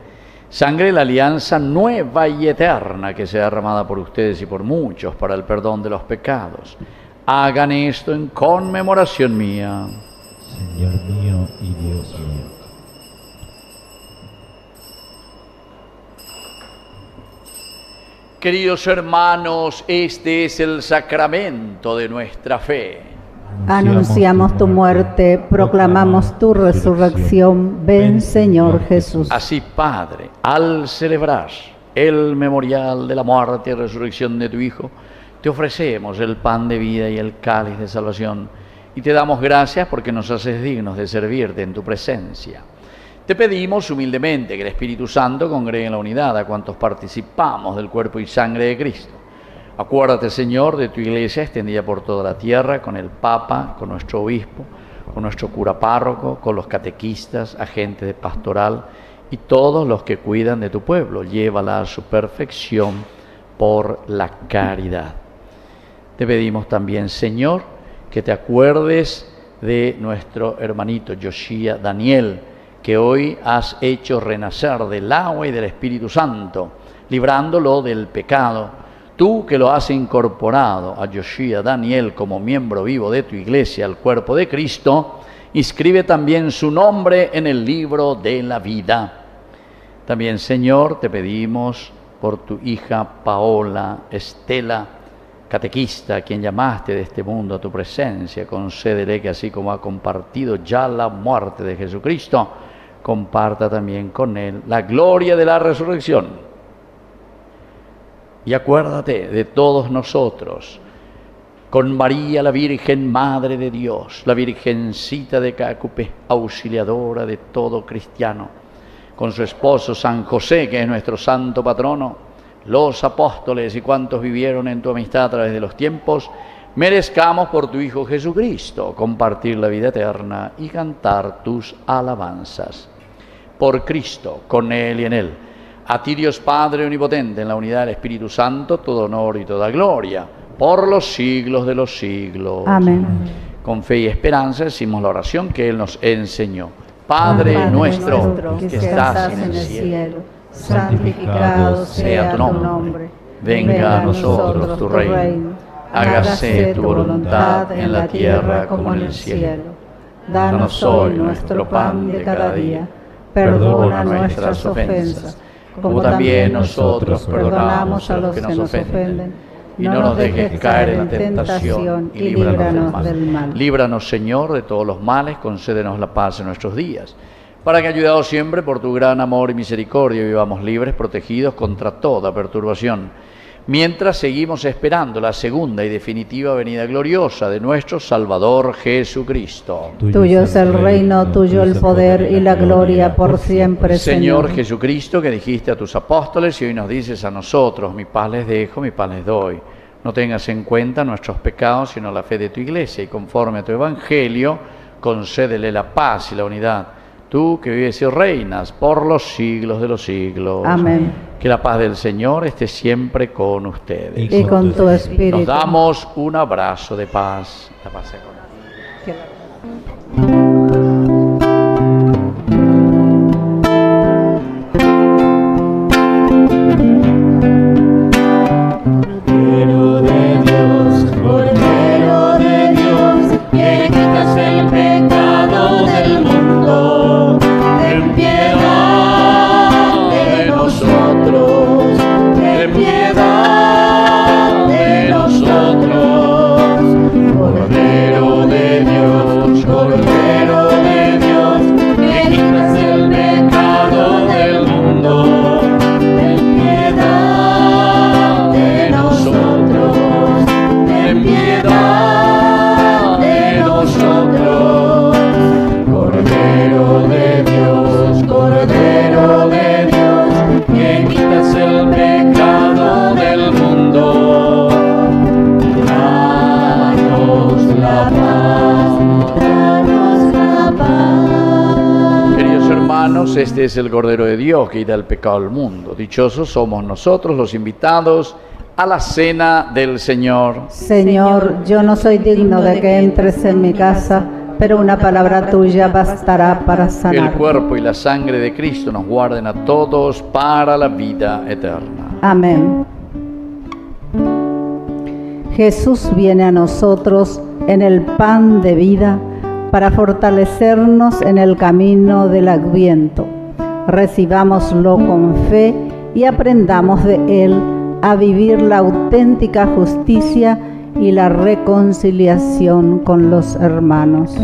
sangre de la alianza nueva y eterna, que será derramada por ustedes y por muchos para el perdón de los pecados. Hagan esto en conmemoración mía. Señor mío y Dios mío. Queridos hermanos, este es el sacramento de nuestra fe. Anunciamos tu muerte, proclamamos tu resurrección. Ven, Señor Jesús. Así, Padre, al celebrar el memorial de la muerte y resurrección de tu Hijo, te ofrecemos el pan de vida y el cáliz de salvación, y te damos gracias porque nos haces dignos de servirte en tu presencia. Te pedimos humildemente que el Espíritu Santo congregue en la unidad a cuantos participamos del cuerpo y sangre de Cristo. Acuérdate, Señor, de tu Iglesia extendida por toda la tierra, con el Papa, con nuestro obispo, con nuestro cura párroco, con los catequistas, agentes de pastoral y todos los que cuidan de tu pueblo. Llévala a su perfección por la caridad. Te pedimos también, Señor, que te acuerdes de nuestro hermanito Yoshia Daniel, que hoy has hecho renacer del agua y del Espíritu Santo, librándolo del pecado. Tú que lo has incorporado a Yoshia Daniel como miembro vivo de tu Iglesia, al cuerpo de Cristo, inscribe también su nombre en el libro de la vida. También, Señor, te pedimos por tu hija Paola Estela, catequista, a quien llamaste de este mundo a tu presencia. Concédele que así como ha compartido ya la muerte de Jesucristo, comparta también con él la gloria de la resurrección. Y acuérdate de todos nosotros, con María la Virgen, Madre de Dios, la Virgencita de Cácupe, auxiliadora de todo cristiano, con su esposo San José, que es nuestro santo patrono, los apóstoles y cuantos vivieron en tu amistad a través de los tiempos, merezcamos por tu Hijo Jesucristo compartir la vida eterna y cantar tus alabanzas. Por Cristo, con Él y en Él, a ti Dios Padre Omnipotente, en la unidad del Espíritu Santo, todo honor y toda gloria, por los siglos de los siglos. Amén. Con fe y esperanza decimos la oración que Él nos enseñó. Padre nuestro, que estás en el cielo, santificado sea tu nombre. Venga a nosotros tu reino. Hágase tu voluntad en la tierra como en el cielo. Danos hoy nuestro pan de cada día. Perdona nuestras ofensas, como también nosotros perdonamos a los que nos ofenden. Y no nos dejes caer en la tentación, y líbranos del mal. Líbranos, Señor, de todos los males, concédenos la paz en nuestros días, para que, ayudados siempre por tu gran amor y misericordia, vivamos libres, protegidos contra toda perturbación, mientras seguimos esperando la segunda y definitiva venida gloriosa de nuestro Salvador Jesucristo. Tuyo es el reino, tuyo el poder y la gloria por siempre, Señor Jesucristo, que dijiste a tus apóstoles y hoy nos dices a nosotros: mi paz les dejo, mi paz les doy. No tengas en cuenta nuestros pecados, sino la fe de tu Iglesia, y conforme a tu Evangelio, concédele la paz y la unidad. Tú que vives y reinas por los siglos de los siglos. Amén. Que la paz del Señor esté siempre con ustedes. Y con tu espíritu. Nos damos un abrazo de paz. La paz sea con ustedes. Cordero de Dios, que quitas el pecado del mundo, ten piedad de nosotros, ten piedad de nosotros. Cordero de Dios, Cordero hermanos, este es el Cordero de Dios que quita el pecado del mundo. Dichosos somos nosotros los invitados a la cena del Señor. Señor, yo no soy digno de que entres en mi casa, pero una palabra tuya bastará para Que sanar. el cuerpo y la sangre de Cristo nos guarden a todos para la vida eterna. Amén. Jesús viene a nosotros en el pan de vida para fortalecernos en el camino del Adviento. Recibámoslo con fe y aprendamos de él a vivir la auténtica justicia y la reconciliación con los hermanos.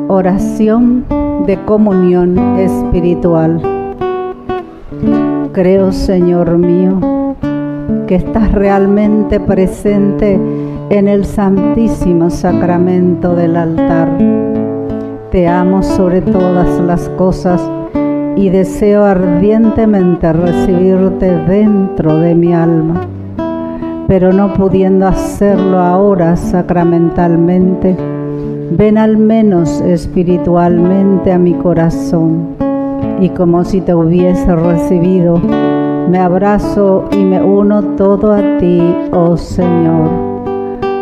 Oración de comunión espiritual. Creo, Señor mío, que estás realmente presente en el Santísimo Sacramento del altar. Te amo sobre todas las cosas y deseo ardientemente recibirte dentro de mi alma, pero no pudiendo hacerlo ahora sacramentalmente, ven al menos espiritualmente a mi corazón y como si te hubiese recibido, me abrazo y me uno todo a ti, oh Señor.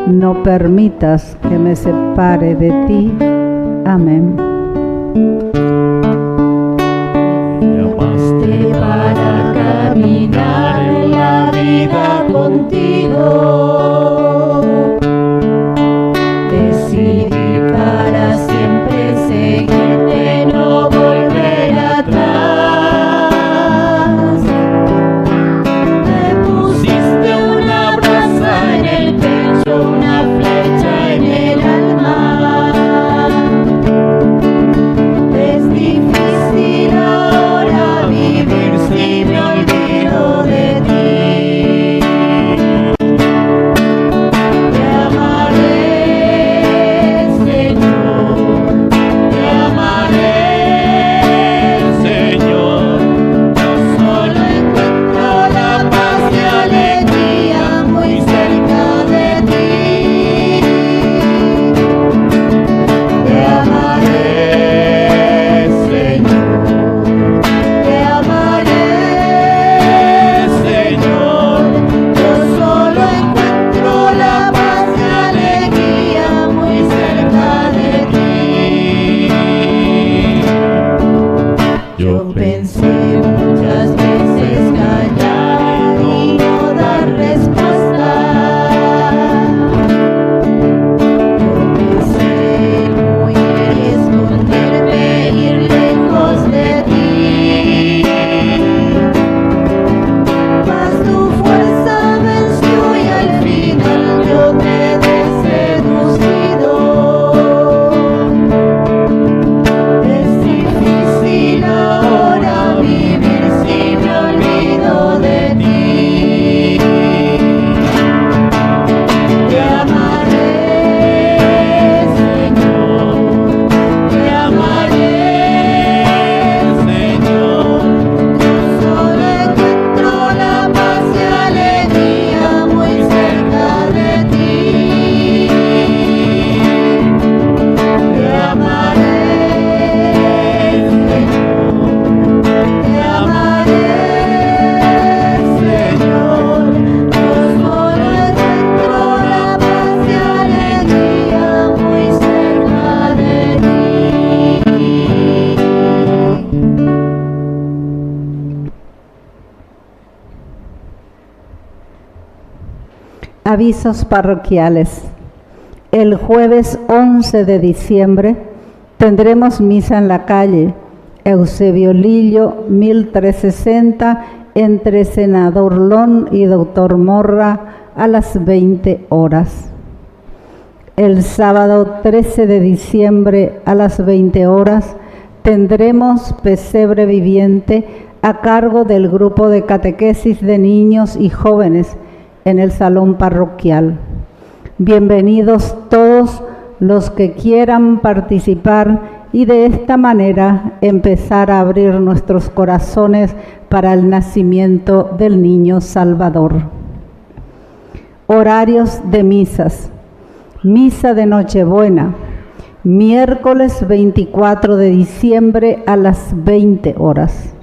No permitas que me separe de ti. Amén. Llamaste para caminar en la vida contigo. Decidí para siempre seguirte, no volver atrás. Me pusiste una brasa en el pecho, una flecha en el alma. Es difícil ahora vivir si me olvido de ti. Te amaré, Señor, te amaré, Señor. Yo solo encuentro la paz y alegría muy cerca de ti. Te amaré, Señor, te amaré, Señor. Yo solo encuentro la paz y alegría muy cerca de ti. Yo pensé muchas veces callar y no dar respuesta. Yo pensé muy bien esconderme, ir lejos de ti. Mas tu fuerza venció y al final yo quedé seducido. Es difícil ahora vivir si me olvido de ti. Te amaré, Señor, te amaré, Señor. Yo solo encuentro la paz y alegría muy cerca de ti. Te amaré, Señor, te amaré, Señor. Yo solo encuentro la paz y alegría muy cerca de ti. Avisos parroquiales. El jueves 11 de diciembre tendremos misa en la calle Eusebio Lillo, 1360, entre Senador Lón y Doctor Morra, a las 20 horas. El sábado 13 de diciembre a las 20 horas tendremos pesebre viviente a cargo del grupo de catequesis de niños y jóvenes en el salón parroquial. Bienvenidos todos los que quieran participar y de esta manera empezar a abrir nuestros corazones para el nacimiento del niño Salvador. Horarios de misas. Misa de Nochebuena, Miércoles 24 de diciembre a las 20 horas.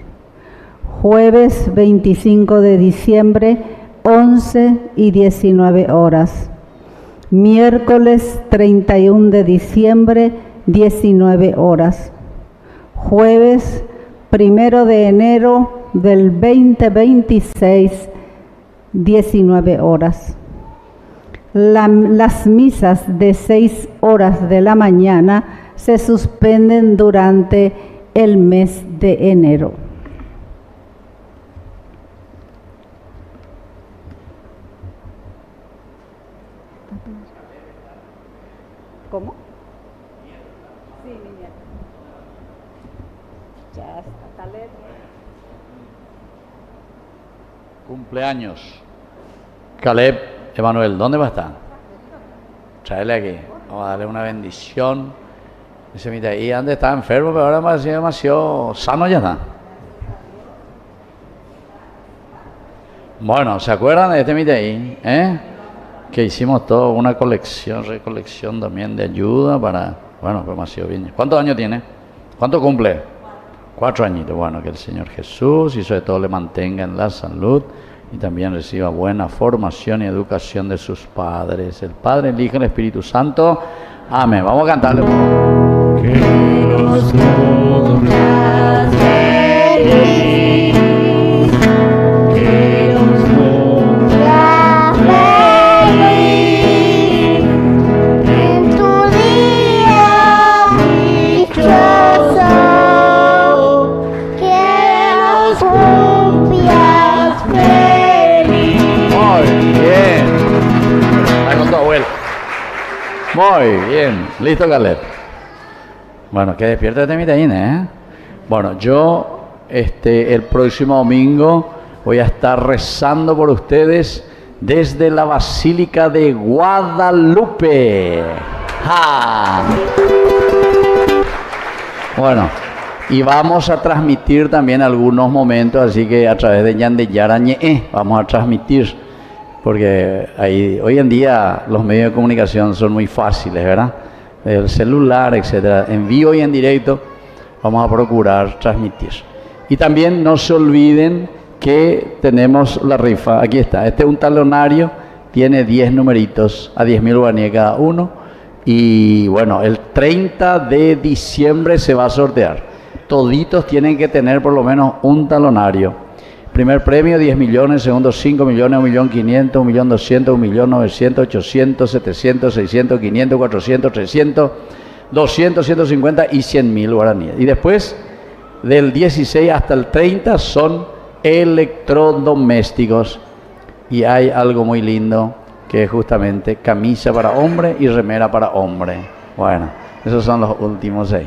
Jueves 25 de diciembre, 11 y 19 horas. Miércoles 31 de diciembre, 19 horas. Jueves 1 de enero del 2026, 19 horas. Las misas de 6 horas de la mañana se suspenden durante el mes de enero. ¿Cómo? Sí, mi nieta. Ya está, Caleb. Cumpleaños. Caleb Emanuel, ¿dónde va a estar? Tráele aquí. Vamos a darle una bendición. Dice, mira, y antes estaba enfermo, pero ahora me demasiado sano ya está. Bueno, ¿se acuerdan de este Mitaí? Que hicimos toda una recolección también de ayuda para... Bueno, pues demasiado bien. ¿Cuántos años tiene? ¿Cuánto cumple? 4 añitos. Bueno, que el Señor Jesús y sobre todo le mantenga en la salud y también reciba buena formación y educación de sus padres. El Padre, el Hijo y el Espíritu Santo. Amén. Vamos a cantarle. Que nos cumplas feliz, que nos cumplas feliz, en tu día dichoso, que nos cumplas feliz. Muy bien. Está con tu abuelo. Muy bien. Listo, Caleb. Bueno, que despierte de Mitaín, Bueno, yo el próximo domingo voy a estar rezando por ustedes desde la Basílica de Guadalupe. ¡Ja! Bueno, y vamos a transmitir también algunos momentos, así que a través de Yandeyarañe vamos a transmitir, porque ahí, hoy en día los medios de comunicación son muy fáciles, ¿verdad? El celular, etcétera, en vivo y en directo vamos a procurar transmitir. Y también no se olviden que tenemos la rifa, aquí está, este es un talonario, tiene 10 numeritos a 10.000 guaraníes cada uno, y bueno, el 30 de diciembre se va a sortear. Toditos tienen que tener por lo menos un talonario. Primer premio 10 millones, segundo 5 millones, 1.500.000, 1.200.000, 1.900.000, 800, 700, 600, 500, 400, 300, 200, 150 y 100.000 guaraníes. Y después, del 16 hasta el 30 son electrodomésticos. Y hay algo muy lindo, que es justamente camisa para hombre y remera para hombre. Bueno, esos son los últimos 6.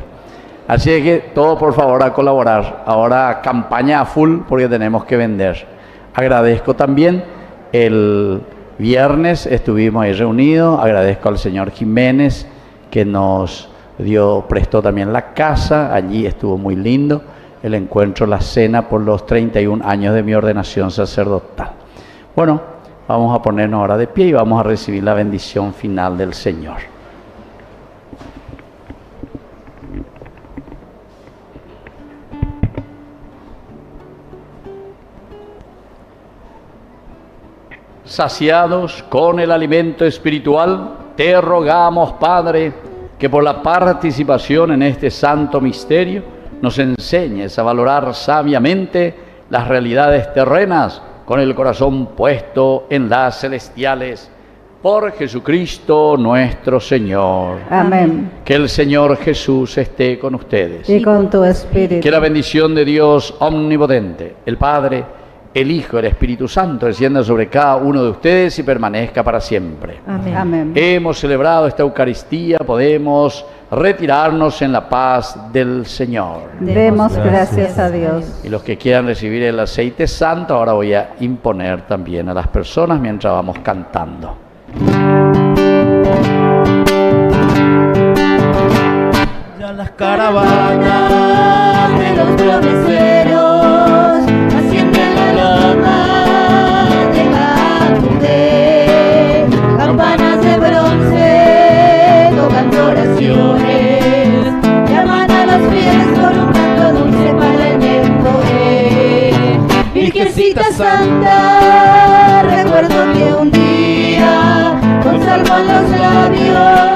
Así es que todos por favor a colaborar. Ahora campaña a full porque tenemos que vender. Agradezco también, el viernes estuvimos ahí reunidos. Agradezco al señor Jiménez que nos prestó también la casa. Allí estuvo muy lindo el encuentro, la cena por los 31 años de mi ordenación sacerdotal. Bueno, vamos a ponernos ahora de pie y vamos a recibir la bendición final del Señor. Saciados con el alimento espiritual, te rogamos, Padre, que por la participación en este santo misterio nos enseñes a valorar sabiamente las realidades terrenas con el corazón puesto en las celestiales. Por Jesucristo nuestro Señor. Amén. Que el Señor Jesús esté con ustedes. Y con tu espíritu. Que la bendición de Dios omnipotente, el Padre, el Hijo y el Espíritu Santo descienda sobre cada uno de ustedes y permanezca para siempre. Amén. Amén. Hemos celebrado esta Eucaristía, podemos retirarnos en la paz del Señor. Demos gracias a Dios. Y los que quieran recibir el aceite santo, ahora voy a imponer también a las personas mientras vamos cantando. Ya las caravanas de los promiseros ascienden la loma de Gatude, campanas de bronce tocando oraciones. Virgencita Santa, recuerdo que un día con salvo en los labios